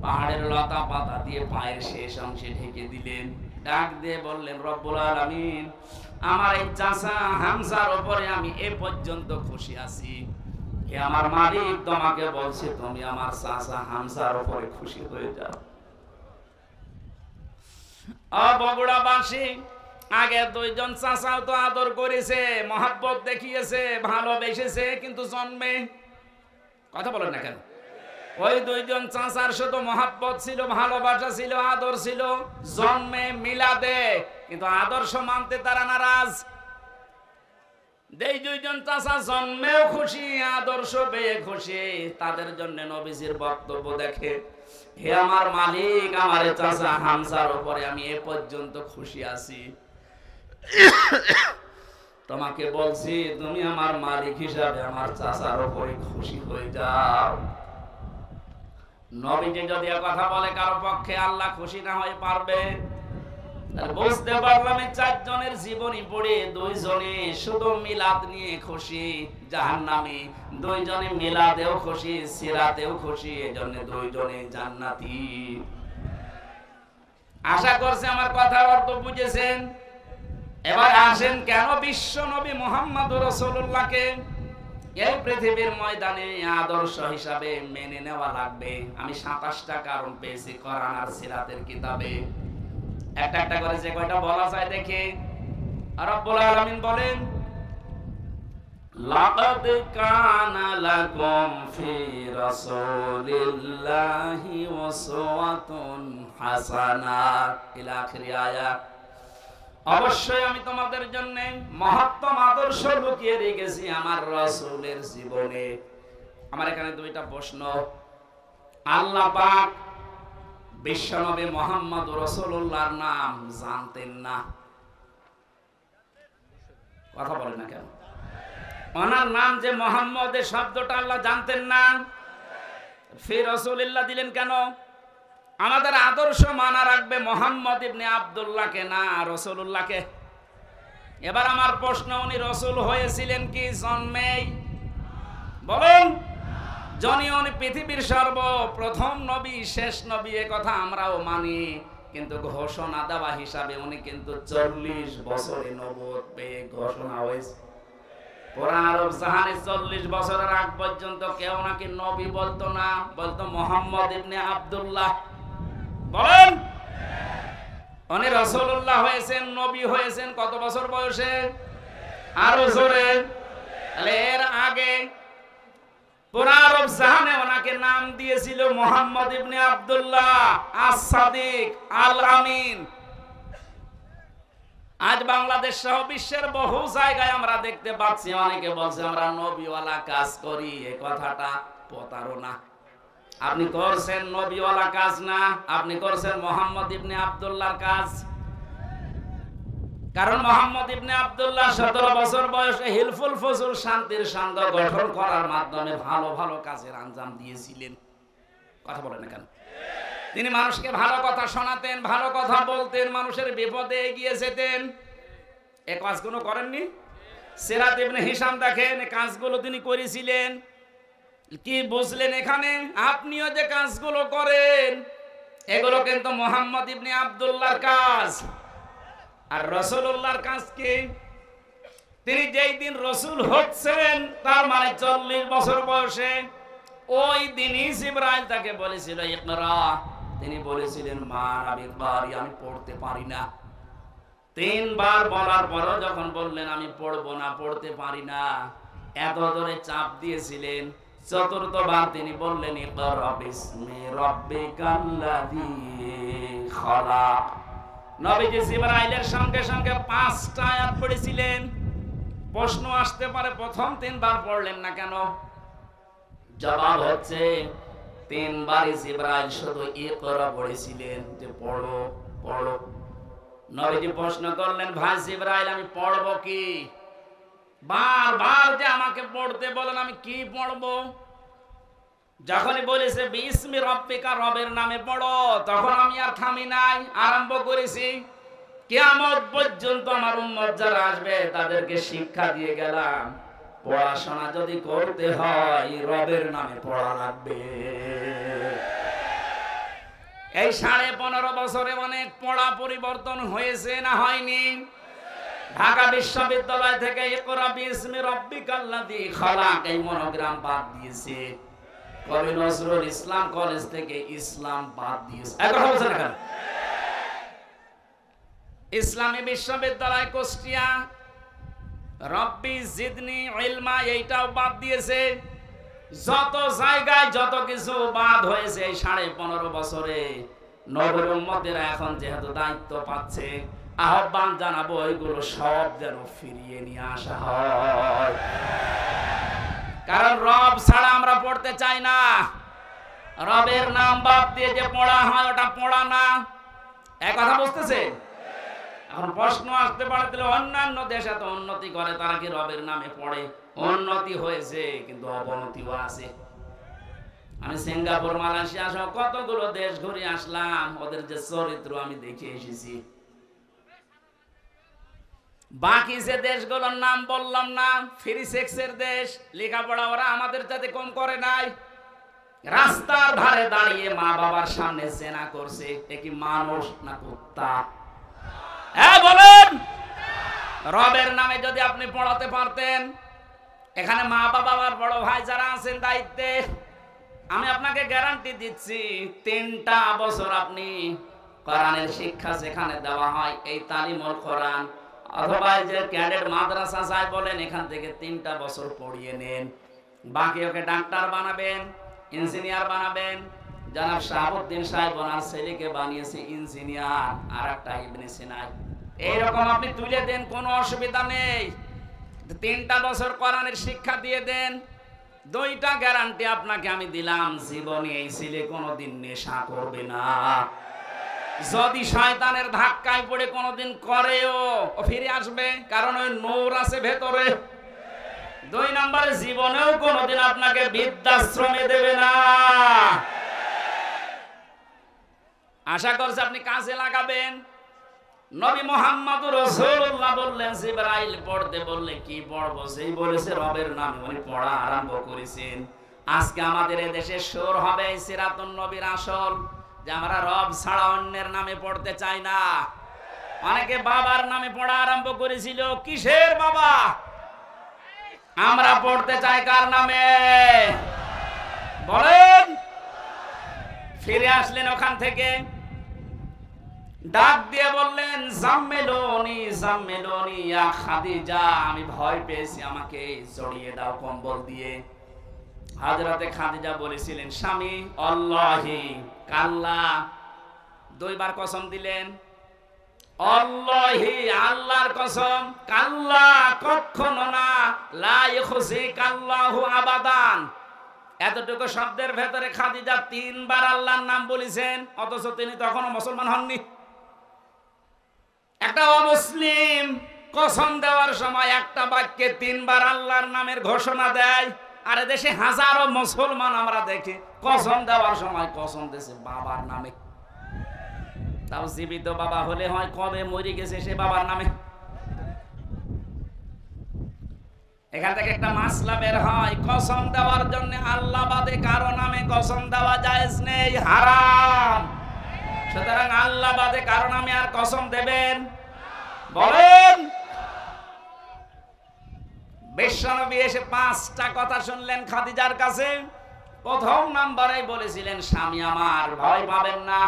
পাহাড়ের লতা পাতা দিয়ে পায়ের শেষ অংশে ঢেকে দিলেন। ডাক দিয়ে বললেন, রব্বুল আলামিন, আমার এই চাচা হামজার উপরে আমি এ পর্যন্ত খুশি আছি, হে আমার মালিক, তোমাকে বলছি তুমি আমার চাচা হামজার উপরে খুশি হয়ে যাও। বগুড়াবাসী, আগে 2 জন চাচাও তো আদর করেছে, মহব্বত দেখিয়েছে, ভালোবেসেছে, কিন্তু জন্মে কথা বলেন না কেন? ওই 2 জন চাচার শুধু মহব্বত ছিল, ভালোবাসা ছিল, আদর ছিল, জন্মে মিলাদে, কিন্তু আদর্শ মানতে তারা নারাজ। এই 2 জন চাচা জন্মেও খুশি, আদর্শ পেয়ে খুশি, তাদের জন্য নবীজির বক্তব্য দেখে, হে আমার মালিক, আমার চাচা হামজার উপরে আমি এ পর্যন্ত খুশি আছি, তোমাকে বলছি তুমি আমার মালিক হিসাবে আমার চাচার উপরে খুশি হয়ে যাও। নবীজি যদি কথা বলে কারো পক্ষে আল্লাহ খুশি না হয়ে পারবে? বুঝতে পারলাম এই চারজনের জীবনী পড়ে দুইজনে শুধু মিলাদ নিয়ে খুশি জাহান্নামী, দুইজনে মিলাদেও খুশি সিরাতেও খুশি, এজন্য দুইজনে জান্নাতি। আশা করছি আমার কথার অর্থ বুঝেছেন। এবার আসেন কেন বিশ্ব নবী মুহাম্মদুর রাসূলুল্লাহকে এই পৃথিবীর ময়দানে আদর্শ হিসাবে মেনে নেওয়া লাগবে। আমি 27টা কারণ পেয়েছি কোরআন আর সিরাতের কিতাবে। একটা একটা করে যে কয়টা বলা যায় দেখি। রব্বুল আলামিন বলেন, লাকাদ কানা লাকুম ফি রাসূলিল্লাহি উসওয়াতুন হাসানাহ ইলা আখির আয়াত। অবশ্যই আমি তোমাদের জন্য মহত্তম আদর্শ লুকিয়ে রেখেছি আমার রাসূলের জীবনে। আমার এখানে দুইটা প্রশ্ন। আল্লাহ পাক বিশ্বনবী মুহাম্মদ রাসূলুল্লাহর নাম জানতেন না? কথা বলেন না কেন? ওনার নাম যে মুহাম্মদ, এই শব্দটা আল্লাহ জানতেন না? ফি রাসূলিল্লাহ দিলেন কেন? আমাদের আদর্শ মানা রাখবে মুহাম্মদ ইবনে আব্দুল্লাহকে না রাসূলুল্লাহকে। এবার আমার প্রশ্ন, উনি রাসূল হয়েছিলেন কি জন্মেই? বলেন। যিনি উনি পৃথিবীর সর্বপ্রথম নবী, শেষ নবী, এ কথা আমরাও মানি, কিন্তু ঘোষণা দেওয়া হিসাবে উনি কিন্তু 40 বছরে নবুয়ত পেয়ে ঘোষণা হয়েছে। পুরা আরব জাহানে 40 বছরের আগ পর্যন্ত কেউ নাকি নবী বলতো না, বলতো মুহাম্মদ ইবনে আব্দুল্লাহ। বলেন। উনি রাসূলুল্লাহ হয়েছেন, নবী হয়েছেন কত বছর বয়সে? আরো জোরে। তাহলে এর আগে পুরা আরব জাহানে ওনাকে নাম দিয়েছিল মুহাম্মদ ইবনে আব্দুল্লাহ আস-সাদিক আল আমিন। আজ বাংলাদেশ সহ বিশ্বের বহু জায়গায় আমরা দেখতে পাচ্ছি অনেকে বলছে আমরা নবীওয়ালা কাজ করি। এই কথাটা প্রতারণা। আপনি করছেন নবীওয়ালা কাজ না, আপনি করছেন মুহাম্মদ ইবনে আব্দুল্লাহর কাজ। কারণ মুহাম্মদ ইবনে আব্দুল্লাহ 17 বছর বয়সে হিলফুল ফজল শান্তির সংঘ গঠন করার মাধ্যমে ভালো ভালো কাজের আঞ্জাম দিয়েছিলেন। কথা বলেন না কেন? তিনি মানুষকে ভালো কথা শোনাতেন, ভালো কথা বলতেন, মানুষের বিপদে এগিয়ে যেতেন। এই কাজগুলো করেননি? সিরাত ইবনে হিশাম দেখেন, এই কাজগুলো তিনি করেছিলেন। কি বুঝলেন এখানে? আপনিও যে কাজগুলো করেন এগুলো কিন্তু মুহাম্মদ ইবনে আব্দুল্লাহর কাজ। আর রাসূলুল্লাহর কাজ কি? তিনি যেই দিন রাসূল হচ্ছেন তার মানে 40 বছর বয়সে, ওই দিনই জিবরাইল তাকে বলেছিল ইকরা। তিনি বলেছিলেন মা আবিল বারি, আমি পড়তে পারি না। 3 বার বলার পরও যখন বললেন আমি পড়বো না, পড়তে পারি না, এত ধরে চাপ দিয়েছিলেন। 4র্থ বার তিনি বললেন ইকরা বিসমি রাব্বিকাল্লাযী খালাক। নবীজি জিবরাইলের সঙ্গে সঙ্গে 5টা আয়াত পড়েছিলেন। প্রশ্ন আসতে পারে প্রথম 3 বার পড়লেন না কেন? জবাব হচ্ছে 3 বারই জিবরাইল শুধু ইকরা পড়েছিলেন, যে পড়ো পড়ো। নবীজি প্রশ্ন করলেন ভাই জিবরাইল আমি পড়বো কি? বারবার যে আমাকে পড়তে বলেন, আমি কি পড়বো? যখনই বলেছে বিসমি রাব্বিকা, রবের নামে পড়ো, তখন আমি আর থামি নাই, আরম্ভ করেছি। কিয়ামত পর্যন্ত আমার উম্মত যারা আসবে তাদেরকে শিক্ষা দিয়ে গেলাম, পড়াশোনা যদি করতে হয় রবের নামে পড়া লাগবে। এই 15.5 বছরে অনেক পড়া পরিবর্তন হয়েছে না হয়নি? ঢাকা বিশ্ববিদ্যালয় থেকে ইকরা বিসমি রাব্বিকাল্লাযী খালাক এই মনোগ্রাম বাদ দিয়েছে। কবি নজরুল ইসলাম কলেজ থেকে ইসলাম বাদ দিয়েছে। এখন বলছেন না কেন? ইসলামী বিশ্ববিদ্যালয় কুষ্টিয়া রব্বি জিদনি ইলমা এইটাও বাদ দিয়েছে। যত জায়গায় যত কিছু বাদ হয়েছে এই 15.5 বছরে নবীর উম্মতেরা এখন যেহেতু দায়িত্ব পাচ্ছে, আহ্বান জানাবো এগুলো সব যেন ফিরিয়ে নিয়ে আসা হয়। কারণ রব ছাড়া আমরা পড়তে চাই না। রবের নাম বাদ দিয়ে যে পড়া হয় ওটা পড়া না। এক কথা বুঝতেছে? এখন প্রশ্ন আসতে পারে, তাহলে অন্যান্য দেশ এত উন্নতি করে, তারা কি রবের নামে পড়ে? উন্নতি হয়েছে কিন্তু অবনতিও আছে। আমি সিঙ্গাপুর, মালয়েশিয়া সহ কতগুলো দেশ ঘুরে আসলাম, ওদের যে চরিত্র আমি দেখে এসেছি। বাকি যে দেশগুলোর নাম বললাম না, ফ্রি সেক্সের দেশ, লেখাপড়া ওরা আমাদের চাইতে কম করে নাই। রাস্তার ধারে দাঁড়িয়ে মা বাবার সামনে জেনা করছে, এ কি মানুষ না কুত্তা? হ্যাঁ বলেন। রবের নামে যদি আপনি পড়াতে পারতেন, এখানে মা বাবা আর বড় ভাই যারা আছেন দায়িত্বে, আমি আপনাকে গ্যারান্টি দিচ্ছি 3টা বছর আপনি কোরআনের শিক্ষা যেখানে দেওয়া হয়, এই তালিমুল কোরআন অথবা যে ক্যাডেট মাদ্রাসা যাই বলেন, এখান থেকে 3টা বছর পড়িয়ে নেন। বাকি ওকে ডাক্তার বানাবেন, ইঞ্জিনিয়ার বানাবেন। জনাব শাহাবুদ্দিন সাহেব ওনার ছেলেকে বানিয়েছে ইঞ্জিনিয়ার, আর একটা ইবনে সিনা। এইরকম আপনি তুলে দেন, কোনো অসুবিধা নেই। 3টা বছর কোরআনের শিক্ষা দিয়ে দেন, 2টা গ্যারান্টি আপনাকে আমি দিলাম, জীবনে এই ছেলে কোনোদিন নেশা করবে না। যদি শয়তানের ধাক্কায় পড়ে কোনোদিন করেও, ও ফিরে আসবে, কারণ ওই নূর আছে ভেতরে। 2 নম্বরে জীবনেও কোনোদিন আপনাকে বৃদ্ধাশ্রমে দেবে না। আশা করছি আপনি কাজে লাগাবেন। নবী মুহাম্মদুর রাসূলুল্লাহ বললেন, জিবরাইল পড়তে বললে কি পড়বো? সেই বলেছে রবের নামে, উনি পড়া আরম্ভ করেছেন। আজকে আমাদের এই দেশে সুর হবে সিরাতুন নবীর আসল, যে আমরা রব ছাড়া অন্যের নামে পড়তে চাই না। অনেকে বাবার নামে পড়া আরম্ভ করেছিল। কিসের বাবা? আমরা পড়তে চাই কার নামে বলেন? ফিরে আসলেন ওখান থেকে, ডাক দিয়ে বললেন, জাম্মেলুনি জাম্মেলুনি ইয়া খাদিজা, আমি ভয় পেয়েছি, আমাকে জড়িয়ে দাও কম্বল দিয়ে। হযরতে খাদিজা বলেছিলেন, স্বামী আল্লাহি কাল্লা, 2 বার কসম দিলেন, আল্লাহি আল্লাহর কসম, কাল্লা কখনো না, লা ইখজিকাল্লাহু আবাদান। এতটুকু শব্দের ভেতরে খাদিজা 3 বার আল্লাহর নাম বলেছেন, অথচ তিনি তখনও মুসলমান হননি। একটা অমুসলিম কসম দেওয়ার সময় একটা বাক্যে 3 বার আল্লাহর নামের ঘোষণা দেয়, আর দেশে হাজারো মুসলমান আমরা দেখি কসম দেওয়ার সময় কসম দিয়েছে বাবার নামে। তাও জীবিত বাবা হলে হয়, কবে মরে গেছে সে বাবার নামে। এখান থেকে একটা মাসলা বের হয়, কসম দেওয়ার জন্য আল্লাহ বাদে কারো নামে কসম দেওয়া জায়েজ নেই, হারাম। সুতরাং আল্লাহ বাদে কারো নামে আর কসম দেবেন বলেন? বিশ্বনবী এসে 5টা কথা শুনলেন খাদিজার কাছে। প্রথম নাম্বারে বলেছিলেন, স্বামী আমার ভয় পাবেন না,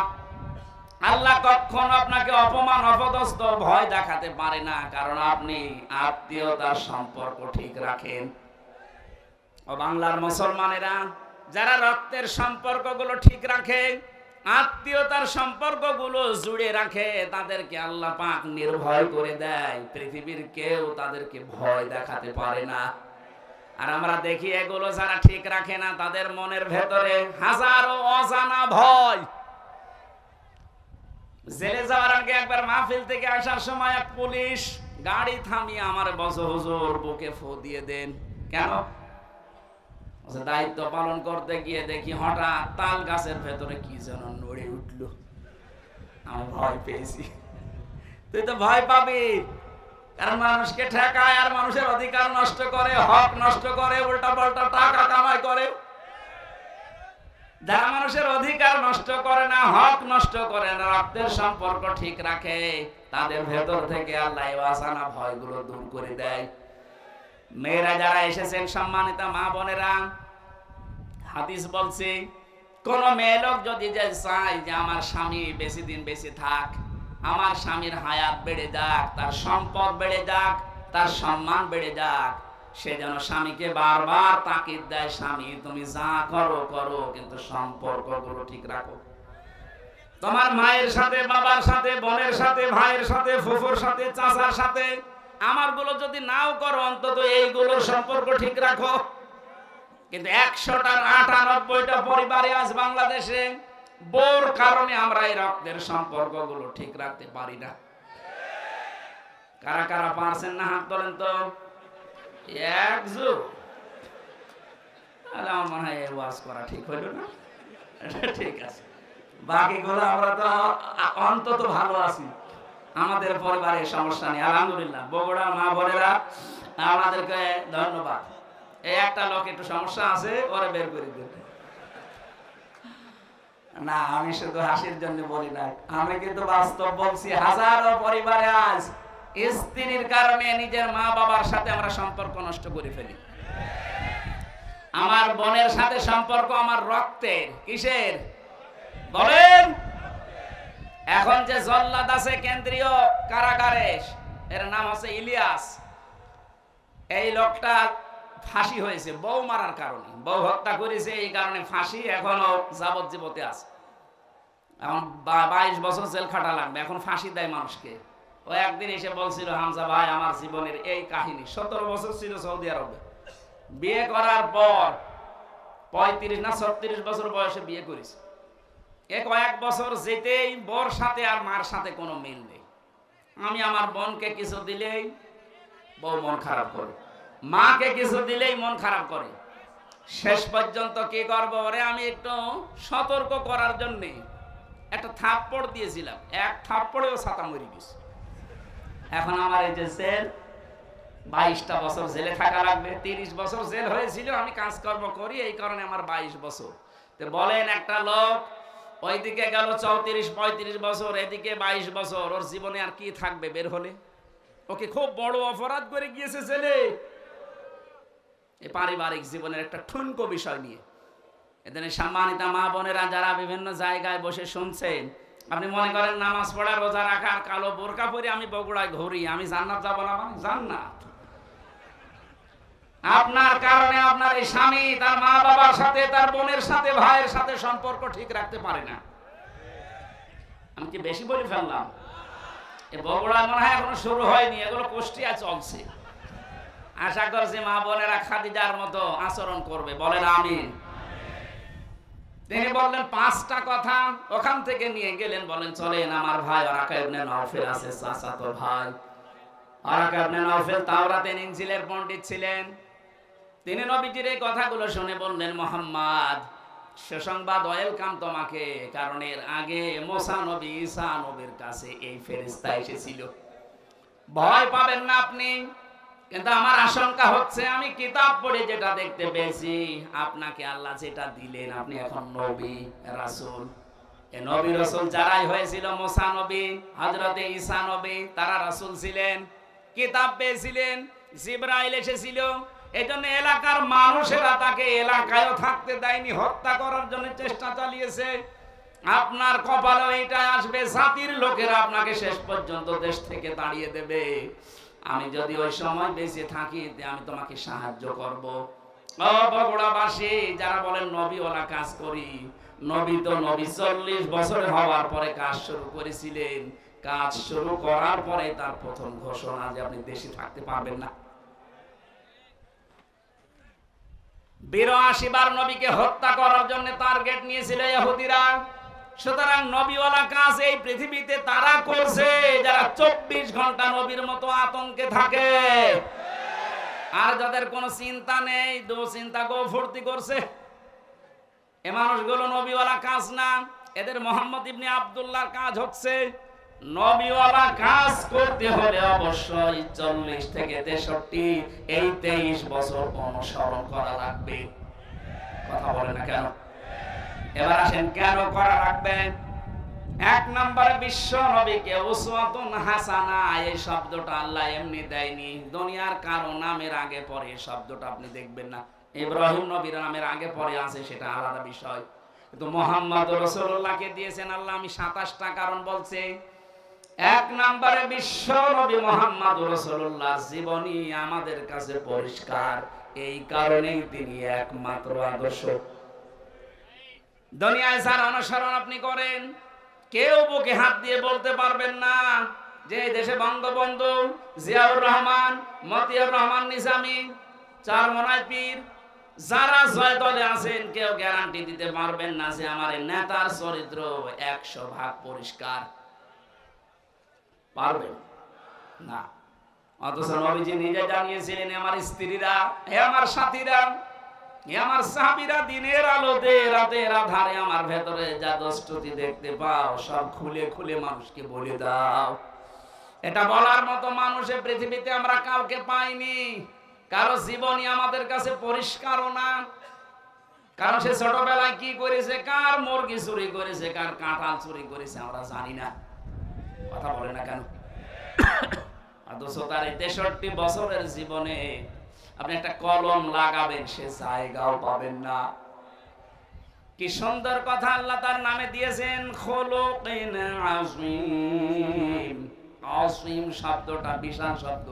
আল্লাহ কখনো আপনাকে অপমান অপদস্থ ভয় দেখাতে পারে না, কারণ আপনি আত্মীয়তার সম্পর্ক ঠিক রাখেন। ও বাংলার মুসলমানেরা, যারা রক্তের সম্পর্কগুলো ঠিক রাখে, আত্মীয়তার সম্পর্কগুলো জুড়ে রাখে, তাদেরকে আল্লাহ পাক নির্ভয় করে দেয়। পৃথিবীর কেউ তাদেরকে ভয় দেখাতে পারে না। আর আমরা দেখি এগুলো যারা ঠিক রাখে না, তাদের মনের ভেতরে হাজারো অজানা ভয়। জেলে যাওয়ার আগে একবার মাহফিল থেকে আসার সময় এক পুলিশ গাড়ি থামিয়ে আমার বলছে, হুজুর বুকে ফু দিয়ে দেন। কেন? দায়িত্ব পালন করতে গিয়ে দেখি হঠাৎ তাল গাছের ভেতরে কি যেন নড়ে উঠল, আমি ভয় পেয়েছি। তুই তো ভয় পাবি, কারণ মানুষকে ঠেকায় আর মানুষের অধিকার নষ্ট করে, হক নষ্ট করে, উল্টা পাল্টা টাকা কামাই করে। যারা মানুষের অধিকার নষ্ট করে না, হক নষ্ট করে না, রক্তের সম্পর্ক ঠিক রাখে, তাদের ভেতর থেকে আল্লাহ ওয়াসানা ভয়গুলো দূর করে দেয়। মেয়েরা যারা এসেছেন, সম্মানিত মা বোনেরা, হাদিস বলছে, কোন মেয়ে লোক যদি চায় যে আমার স্বামী বেশি দিন বেঁচে থাক, আমার স্বামীর হায়াত বেড়ে যাক, তার সম্পদ বেড়ে যাক, তার সম্মান বেড়ে যাক, সে যেন স্বামীকে বারবার তাকিদ দেয়, স্বামী তুমি যা করো করো, কিন্তু সম্পর্কগুলো ঠিক রাখো। তোমার মায়ের সাথে, বাবার সাথে, বোনের সাথে, ভাইয়ের সাথে, ফুফুর সাথে, চাচার সাথে, আমারগুলো যদি নাও করো, অন্তত এইগুলোর সম্পর্ক ঠিক রাখো। কিন্তু 100টার 98টা পরিবারে আজ বাংলাদেশে বোর কারণে আমরা এই রক্তের সম্পর্কগুলো ঠিক রাখতে পারি না। কারা কারা পারছেন না হাত তোলেন তো। এক যুগ। আমার মনে হয় এই ওয়াজ করা ঠিক হইল না। ঠিক আছে, বাকিগুলো আমরা তো অন্তত ভালো আছি, আমাদের পরিবারের সমস্যা নেই আলহামদুলিল্লাহ। বগুড়ার মা বোনেরা আমাদেরকে ধন্যবাদ। এই একটা লোক একটু সমস্যা আছে, ওরে বের করে দিন। না, আমি শুধু হাসির জন্য বলি না, আমি কিন্তু বাস্তব বলছি। হাজারো পরিবারে আজ স্ত্রীর কারণে নিজের মা বাবার সাথে আমরা সম্পর্ক নষ্ট করে ফেলি। আমার বোনের সাথে সম্পর্ক আমার রক্তের, কিসের বলেন? এখন যে জল্লাদ আছে কেন্দ্রীয় কারাগারে, এর নাম হচ্ছে ইলিয়াস। এই লোকটা ফাঁসি হয়েছে বউ মারার কারণে, বউ হত্যা করেছে, এই কারণে ফাঁসি, এখনো যাবজ্জীবতে আছে। এখন 22 বছর জেল খাটা লাগবে, এখন ফাঁসি দেয় মানুষকে। ও একদিন এসে বলছিল, হামজা ভাই আমার জীবনের এই কাহিনী। 17 বছর ছিল সৌদি আরবে, বিয়ে করার পর 35 না 36 বছর বয়সে বিয়ে করেছে। কয়েক বছর যেতেই বর সাথে আর মার সাথে কোনো মিল নেই। আমি আমার বোনকে কিছু দিলেই বউ মন খারাপ করে, মাকে কিছু দিলেই মন খারাপ করে। শেষ পর্যন্ত কি করবো, ওরে আমি একটু সতর্ক করার জন্য একটা থাপ্পড় দিয়েছিলাম, এক থাপ্পড়েও ছাতা মরে গেছে। এখন আমার এই যে জেল, 22টা বছর জেলে থাকা লাগবে। 30 বছর জেল হয়েছিল, আমি কাজকর্ম করি, এই কারণে আমার 22 বছর। তো বলেন, একটা লোক ওইদিকে গেল 34-35 বছর, এদিকে 22 বছর, ওর জীবনে আর কি থাকবে বের হলে? ওকে খুব বড় অপরাধ করে গিয়েছে জেলে। এই পারিবারিক জীবনের একটা ঠুনকো বিষয় নিয়ে এদের সম্মানিত মা বোনেরা যারা বিভিন্ন জায়গায় বসে শুনছেন, আপনি মনে করেন নামাজ পড়া, রোজা রাখা, আর কালো বোরকা পরে আমি বগুড়ায় ঘুরি, আমি জান্নাত যাব না? মানে জান্নাত আপনার কারণে আপনার এই স্বামী তার মা বাবার সাথে, তার বোনের সাথে, ভাইয়ের সাথে সম্পর্ক ঠিক রাখতে পারে না। আমি কি বেশি বলে ফেললাম? এই বগুড়া মনে হয় এখনো শুরু হয়নি, এগুলো কুষ্টিয়া চলছে। আশা করছি মা বোনেরা খাদিজার মতো আচরণ করবে, বলেন আমিন। তিনি বললেন 5টা কথা, ওখান থেকে নিয়ে গেলেন, বলেন চলেন আমার ভাই ওয়ারাকা ইবনে নাওফেল আছে, চাচাতো ভাই ওয়ারাকা ইবনে নাওফেল তাওরাতের ইনজিলের পণ্ডিত ছিলেন। তিনি নবীজির এই কথাগুলো শুনে বললেন, মুহাম্মদ সুসংবাদ, ওয়েলকাম তোমাকে, কারণ এর আগে মুসা নবী, ঈসা নবীর কাছে এই ফেরেশতা এসেছিল, ভয় পাবেন না আপনি। কিন্তু আমার আশঙ্কা হচ্ছে, আমি কিতাব পড়ে যেটা দেখতে পেয়েছি, আপনাকে আল্লাহ যেটা দিলেন, আপনি এখন নবী রাসূল। এই নবী রাসূল যারাই হয়েছিল, মুসা নবী, হযরতে ঈসা নবী, তারা রাসূল ছিলেন, কিতাব পেয়েছিলেন, জিবরাইল এসেছিল। এজন্য এলাকার মানুষেরা তাকে এলাকায়ও থাকতে দেয়নি, হত্যা করার জন্য চেষ্টা চালিয়েছে। আপনার কপালে এটা আসবে, জাতির লোকেরা আপনাকে শেষ পর্যন্ত দেশ থেকে তাড়িয়ে দেবে। আমি যদি ওই সময় বেঁচে থাকি, আমি তোমাকে সাহায্য করব। ও বগুড়াবাসী যারা বলেন নবী ওলা কাজ করি, নবী তো নবী 40 বছর হওয়ার পরে কাজ শুরু করেছিলেন। কাজ শুরু করার পরে তার প্রথম ঘোষণা যে আপনি দেশে থাকতে পারবেন না। 82 বার নবীকে হত্যা করার জন্য টার্গেট নিয়েছিল ইহুদিরা। সুতরাং নবীওয়ালা কাজ এই পৃথিবীতে তারা করছে যারা 24 ঘন্টা নবীর মতো আতঙ্কে থাকে, আর যাদের কোনো চিন্তা নেই, দুশ্চিন্তা গো ফুর্তি করছে, এ মানুষগুলো নবীওয়ালা কাজ না। এদের মোহাম্মদ ইবনে আব্দুল্লাহর কাজ হচ্ছে। নবীওয়ালা কাজ করতে হলে অবশ্যই 40 থেকে 63 এই 23 বছর অনুসরণ করা লাগবে। কথা বলে না কেন? এবার আসেন কেন করা রাখবেন। 1 নম্বরে বিশ্ব নবীকে উসওয়াতুন হাসানা, এই শব্দটা আল্লাহ এমনি দেয়নি, দুনিয়ার কারো নামের আগে পরে এই শব্দটা আপনি দেখবেন না। ইব্রাহিম নবীর নামের আগে পরে আছে, সেটা আলাদা বিষয়, কিন্তু মুহাম্মদ রাসূলুল্লাহকে দিয়েছেন আল্লাহ। আমি 27টা কারণ বলছি। 1 নম্বরে বিশ্ব নবী মুহাম্মদ রাসূলুল্লাহর জীবনী আমাদের কাছে পরিষ্কার, এই কারণেই তিনি একমাত্র আদর্শ। দুনিয়ায় যার অনুসরণ আপনি করেন, কেউ বুকে হাত দিয়ে বলতে পারবেন না যে দেশে বঙ্গবন্ধু, জিয়াউর রহমান, মতিয়ার রহমান নিজামী, চারমোনাই পীর, যারা জয় দলে আছেন, কেউ গ্যারান্টি দিতে পারবেন না যে আমার নেতার চরিত্র 100 ভাগ পরিষ্কার। পারবেন না। অথচ নবীজি নিজে জানিয়েছিলেন, আমার স্ত্রীরা, হে আমার সাথীরা, হে আমার সাহাবীরা, দিনের আলোতে রাতের আধারে আমার ভেতরে যা দোষত্রুটি দেখতে পাও সব খুলে খুলে মানুষকে বলে দাও। এটা বলার মতো মানুষের পৃথিবীতে আমরা কাউকে পাইনি। কারো জীবনই আমাদের কাছে পরিষ্কারও না। কারণ সে ছোটবেলায় কি করেছে, কার মুরগি চুরি করেছে, কার কাঁঠাল চুরি করেছে আমরা জানি না। কথা বলে না কেন? অথচ তার 63 বছরের জীবনে আপনি একটা কলম লাগাবেন, সে জায়গাও পাবেন না। কি সুন্দর কথা আল্লাহ তার নামে দিয়েছেন, খুলুকিন আযীম। আযীম শব্দটা বিশাল শব্দ।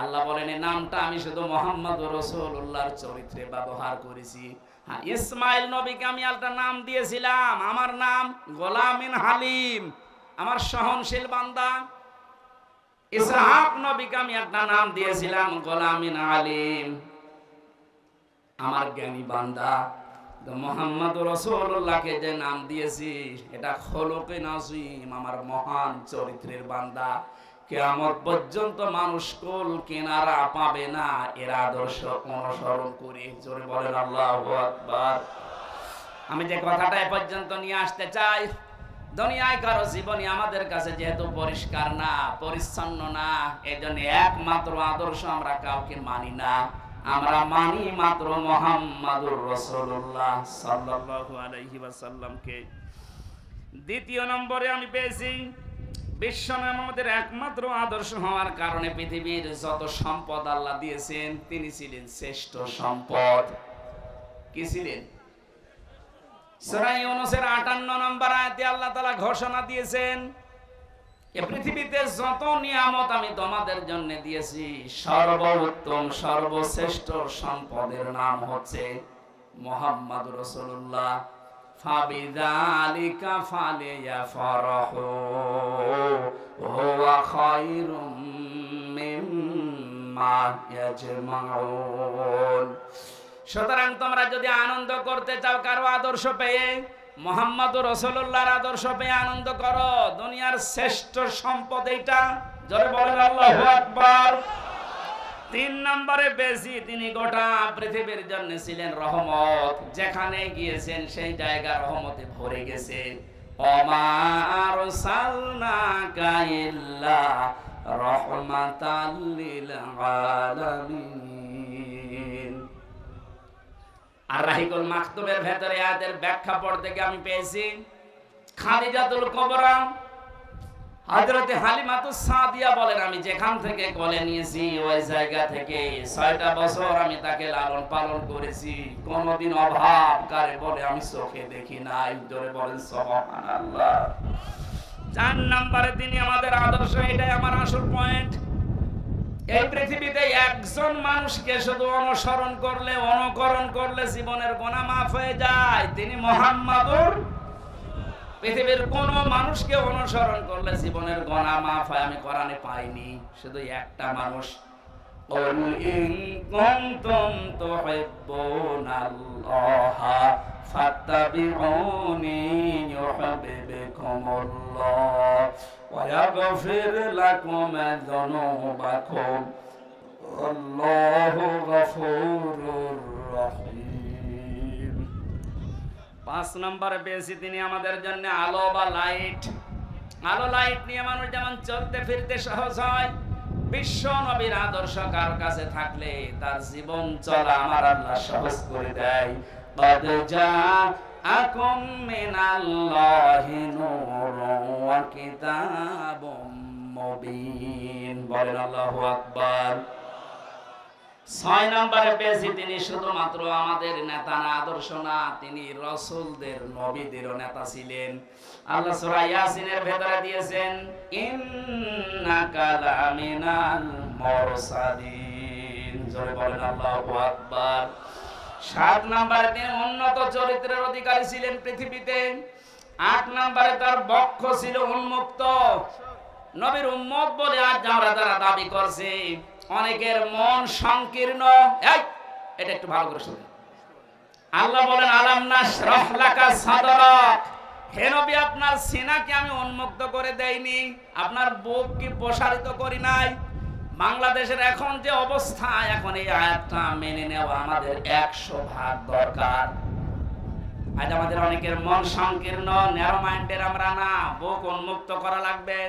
আল্লাহ বলেন এই নামটা আমি শুধু মুহাম্মদুর রাসূলুল্লাহর চরিত্রে ব্যবহার করেছি। হ্যাঁ, ইসমাইল নবীকে আমি একটা নাম দিয়েছিলাম, আমার নাম গোলামিন হালিম, আমার সহনশীল বান্দা। ইসহাক নবীকে আমি একটা নাম দিয়েছিলাম গোলামিন আলিম, আমার জ্ঞানী বান্দা। মুহাম্মদুর রাসূলুল্লাহকে যে নাম দিয়েছি এটা খুলুকিন আযীম, আমার মহান চরিত্রের বান্দা। কিয়ামত পর্যন্ত মানুষ কুল কিনারা পাবে না এর আদর্শ অনুসরণ করে। জোরে বলেন আল্লাহু আকবার। আমি যে কথাটা এ পর্যন্ত নিয়ে আসতে চাই, দুনিয়ায় কারো জীবনী আমাদের কাছে যেহেতু পরিষ্কার না, পরিচ্ছন্ন না, এজন্য একমাত্র আদর্শ আমরা কাউকে মানি না। আমরা মানি মাত্র মুহাম্মাদুর রাসূলুল্লাহ সাল্লাল্লাহু আলাইহি ওয়াসাল্লামকে। দ্বিতীয় নম্বরে আমি পেয়েছি বিশ্বনবী আমাদের একমাত্র আদর্শ হওয়ার কারণে পৃথিবীর যত সম্পদ আল্লাহ দিয়েছেন তিনি ছিলেন শ্রেষ্ঠ সম্পদ। কি ছিলেন? সূরা ইউনূসের 58 নম্বর আয়াতে আল্লাহ তাআলা ঘোষণা দিয়েছেন, এই পৃথিবীতে যত নিয়ামত আমি তোমাদের জন্য দিয়েছি সর্বোত্তম সর্বশ্রেষ্ঠ সম্পদের নাম হচ্ছে মুহাম্মদুর রাসূলুল্লাহ। ফাবিযালিকা ফালিয়াফরাহু হুয়া খায়রুম মিম্মা ইয়াজমাউন। সুতরাং তোমরা যদি আনন্দ করতে চাও কারো আদর্শ পেয়ে, মুহাম্মদুর রাসূলুল্লাহর আদর্শ পেয়ে আনন্দ করো। দুনিয়ার শ্রেষ্ঠ সম্পদ এইটা। জোরে বলেন আল্লাহু আকবার। 3 নম্বরে বেশি তিনি গোটা পৃথিবীর জন্য ছিলেন রহমত। যেখানে গিয়েছেন সেই জায়গা রহমতে ভরে গেছে। ওমা আরসালনাকা ইল্লা রাহমাতাল লিল আলামিন। আর রাহিকুল মাকতুবের ভেতরে আয়াতের ব্যাখ্যা পড়তে গিয়ে আমি পেয়েছি খাদিজাতুল কুবরা হযরতে হালিমাতুস সাদিয়া বলেন, আমি যেখান থেকে কোলে নিয়েছি ওই জায়গা থেকে 6টা বছর আমি তাকে লালন পালন করেছি, কোনোদিন অভাব কারে বলে আমি চোখে দেখি নাই। জোরে বলেন সুবহানাল্লাহ। 4 নম্বরে তিনি আমাদের আদর্শ, এটাই আমার আসল পয়েন্ট। এই পৃথিবীতে একজন মানুষকে শুধু অনুসরণ করলে, অনুকরণ করলে জীবনের গুনাহ মাফ হয়ে যায়, তিনি মুহাম্মদুর। পৃথিবীর কোন মানুষকে অনুসরণ করলে জীবনের গুনাহ মাফ হয় আমি কোরআনে পাইনি, শুধু একটা মানুষ। কুল ইন কুনতুম তুহিব্বুনাল্লাহা ফাত্তাবিউনি ইউহিব্বুকুমুল্লাহ ওয়া ইয়াগফির লাকুম যুনুবাকুম আল্লাহু গফুরুর রহিম। 5 নম্বরে পেয়েছি তিনি আমাদের জন্য আলো বা লাইট। আলো লাইট নিয়ে মানুষ যেমন চলতে ফিরতে সহজ হয়, বিশ্ব নবীর আদর্শ কার কাছে থাকলে তার জীবন চলা আমার আল্লাহ সহজ করে দেয়। قد جاءكم من الله نور وكتاب مبين বলেন আল্লাহু আকবার। 6 নম্বরে পেয়েছি তিনি শুধুমাত্র আমাদের নেতা না, আদর্শ না, তিনি রাসূলদের নবীদেরও নেতা ছিলেন। আল্লাহ সূরা ইয়াসিনের ভেতরে দিয়েছেন ইন্নাকা লামিনাল মুরসালিন। জোরে বলেন আল্লাহু আকবার। 7 নম্বরে তিনি উন্নত চরিত্রের অধিকারী ছিলেন পৃথিবীতে। 8 নম্বরে তার বক্ষ ছিল উন্মুক্ত। নবীর উম্মত বলে আজ আমরা যারা দাবি করছে, অনেকের মন সংকীর্ণ। এটা একটু ভালো করে শুনুন। আল্লাহ বলেন আলাম নাশরাহ লাকা সাদরাক, হে নবী আপনার সিনাকে আমি উন্মুক্ত করে দেইনি, আপনার বুক কি প্রসারিত করি নাই? বাংলাদেশের এখন যে অবস্থা, এখন এই আয়াতটা মেনে নেওয়া আমাদের 100 ভাগ দরকার। আজ আমাদের অনেকের মন সংকীর্ণ, ন্যারো মাইন্ডের আমরা না। বুক উন্মুক্ত করা লাগবে,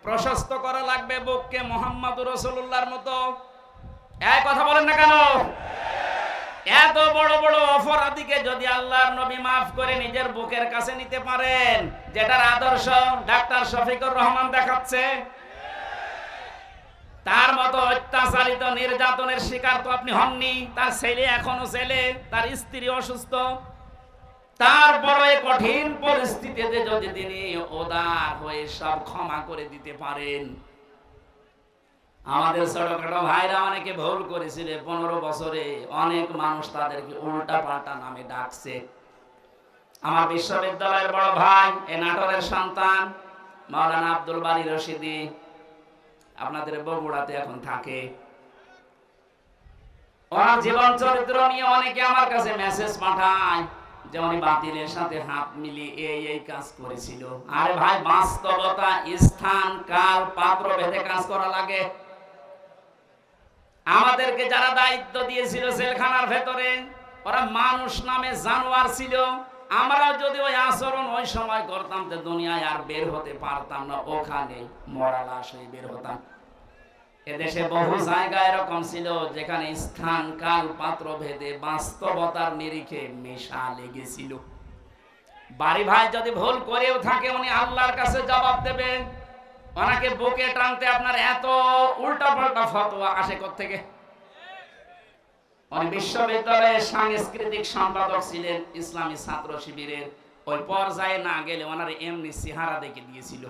প্রশস্ত করা লাগবে বুককে মুহাম্মদুর রাসূলুল্লাহর মতো। এই কথা বলেন না কেন? এত বড় বড় অপরাধীকে যদি আল্লাহর নবী মাফ করে নিজের বুকের কাছে নিতে পারেন, যেটার আদর্শ ডাক্তার শফিকুর রহমান দেখাচ্ছে, তার মতো অত্যাচারিত নির্যাতনের শিকার তো আপনি হননি। তার ছেলে এখনো ছেলে, তার স্ত্রী অসুস্থ, তারপরে কঠিন পরিস্থিতিতে যদি তিনি উদার হয়ে সব ক্ষমা করে দিতে পারেন। আমাদের ছোটখাটো ভাইরা অনেকে ভুল করেছিল 15 বছরে, অনেক মানুষ তাদেরকে উল্টা পাল্টা নামে ডাকছে। আমার বিশ্ববিদ্যালয়ের বড় ভাই, এই নাটোরের সন্তান মাওলানা আব্দুল বারী রশিদি, আপনাদের বগুড়াতে এখন থাকে। ওনার জীবন চরিত্র নিয়ে অনেকে আমার কাছে মেসেজ পাঠায় যে উনি বাতিলের সাথে হাত মিলিয়ে এই কাজ করেছিল। আরে ভাই, বাস্তবতা, স্থান, কাল, পাত্র ভেদে কাজ করা লাগে। আমাদেরকে যারা দায়িত্ব দিয়েছিল জেলখানার ভেতরে, ওরা মানুষ নামে জানোয়ার ছিল। আমরাও যদি ওই আচরণ ওই সময় করতাম তো দুনিয়ায় আর বের হতে পারতাম না, ওখানে মরা লাশ হয়ে বের হতাম। এদেশে বহু জায়গা এরকম ছিল যেখানে স্থান, কাল, পাত্র ভেদে বাস্তবতার নিরিখে মেশা লেগেছিল। বাড়ি ভাই যদি ভুল করেও থাকে, উনি আল্লাহর কাছে জবাব দেবে। ওনাকে বুকে টানতে আপনার এত উল্টা পাল্টা ফতোয়া আসে কোত্থেকে? উনি বিশ্ববিদ্যালয়ের সাংস্কৃতিক সম্পাদক ছিলেন ইসলামী ছাত্র শিবিরের। ওই পর্যায়ে না গেলে ওনার এমনি চেহারা দেখে দিয়েছিল।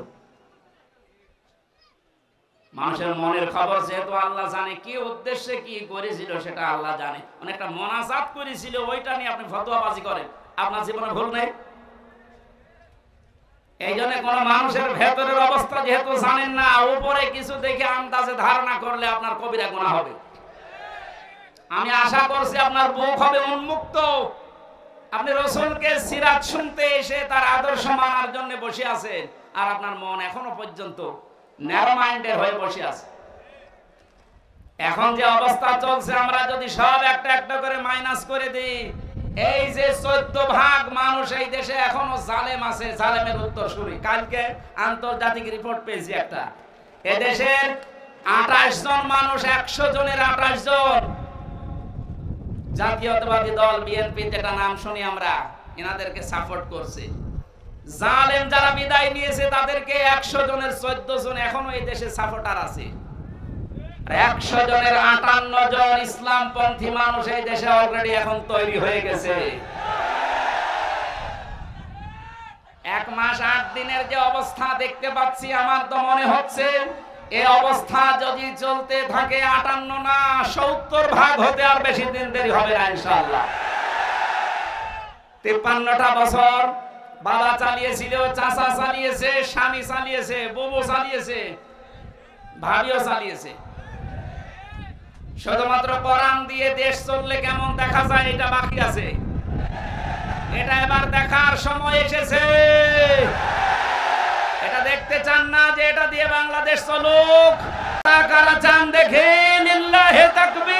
মানুষের মনের খবর যেহেতু আল্লাহ জানে, কি উদ্দেশ্যে কি করেছিল সেটা আল্লাহ জানে। অনেকটা মোনাজাত করেছিল, ওইটা নিয়ে আপনি ফতোয়াবাজি করেন, আপনার জীবনে ভুল নেই। এই জন্য কোন মানুষের ভেতরের অবস্থা যেহেতু জানেন না, উপরে কিছু দেখে আন্দাজে ধারণা করলে আপনার কবিরা গুনাহ হবে। আমি আশা করছি আপনার বুক হবে উন্মুক্ত। আপনি রাসূলকে সিরাত শুনতে এসে তার আদর্শ মানার জন্য বসে আছেন, আর আপনার মন এখনো পর্যন্ত ন্যারো মাইন্ডের হয়ে বসে আছে। এখন যে অবস্থা চলছে, আমরা যদি সব একটা একটা করে মাইনাস করে দিই, এই যে 14 ভাগ মানুষ এই দেশে এখনো জালেম আছে, জালেমের উত্তর শুনি। কালকে আন্তর্জাতিক রিপোর্ট পেয়েছি একটা, এদেশের 28 জন মানুষ, 100 জনের 28 জন জাতীয়তাবাদী দল বিএনপি, যেটা নাম শুনি আমরা, এনাদেরকে সাপোর্ট করছে। জালেম যারা বিদায় নিয়েছে তাদেরকে 100 জনের 14 জন এখনো এই দেশে সাপোর্টার আছে। 100 জনের 58 জন ইসলামপন্থী মানুষ এই দেশে অলরেডি এখন তৈরি হয়ে গেছে। 1 মাস 8 দিনের যে অবস্থা দেখতে পাচ্ছি, আমার তো মনে হচ্ছে এই অবস্থা যদি চলতে থাকে 58 না 70 ভাগ হতে আর বেশি দিন দেরি হবে না ইনশাআল্লাহ। 53টা বছর বাবা চালিয়েছিল, চাচা চালিয়েছে, স্বামী চালিয়েছে, বুবু চালিয়েছে, ভাবিও চালিয়েছে। শুধুমাত্র কোরআন দিয়ে দেশ চললে কেমন দেখা যায় এটা বাকি আছে। এটা এবার দেখার সময় এসেছে। এটা দেখতে চান না যে এটা দিয়ে বাংলাদেশ চলুক? কারা চান দেখেন? লিল্লাহি তাকবীর।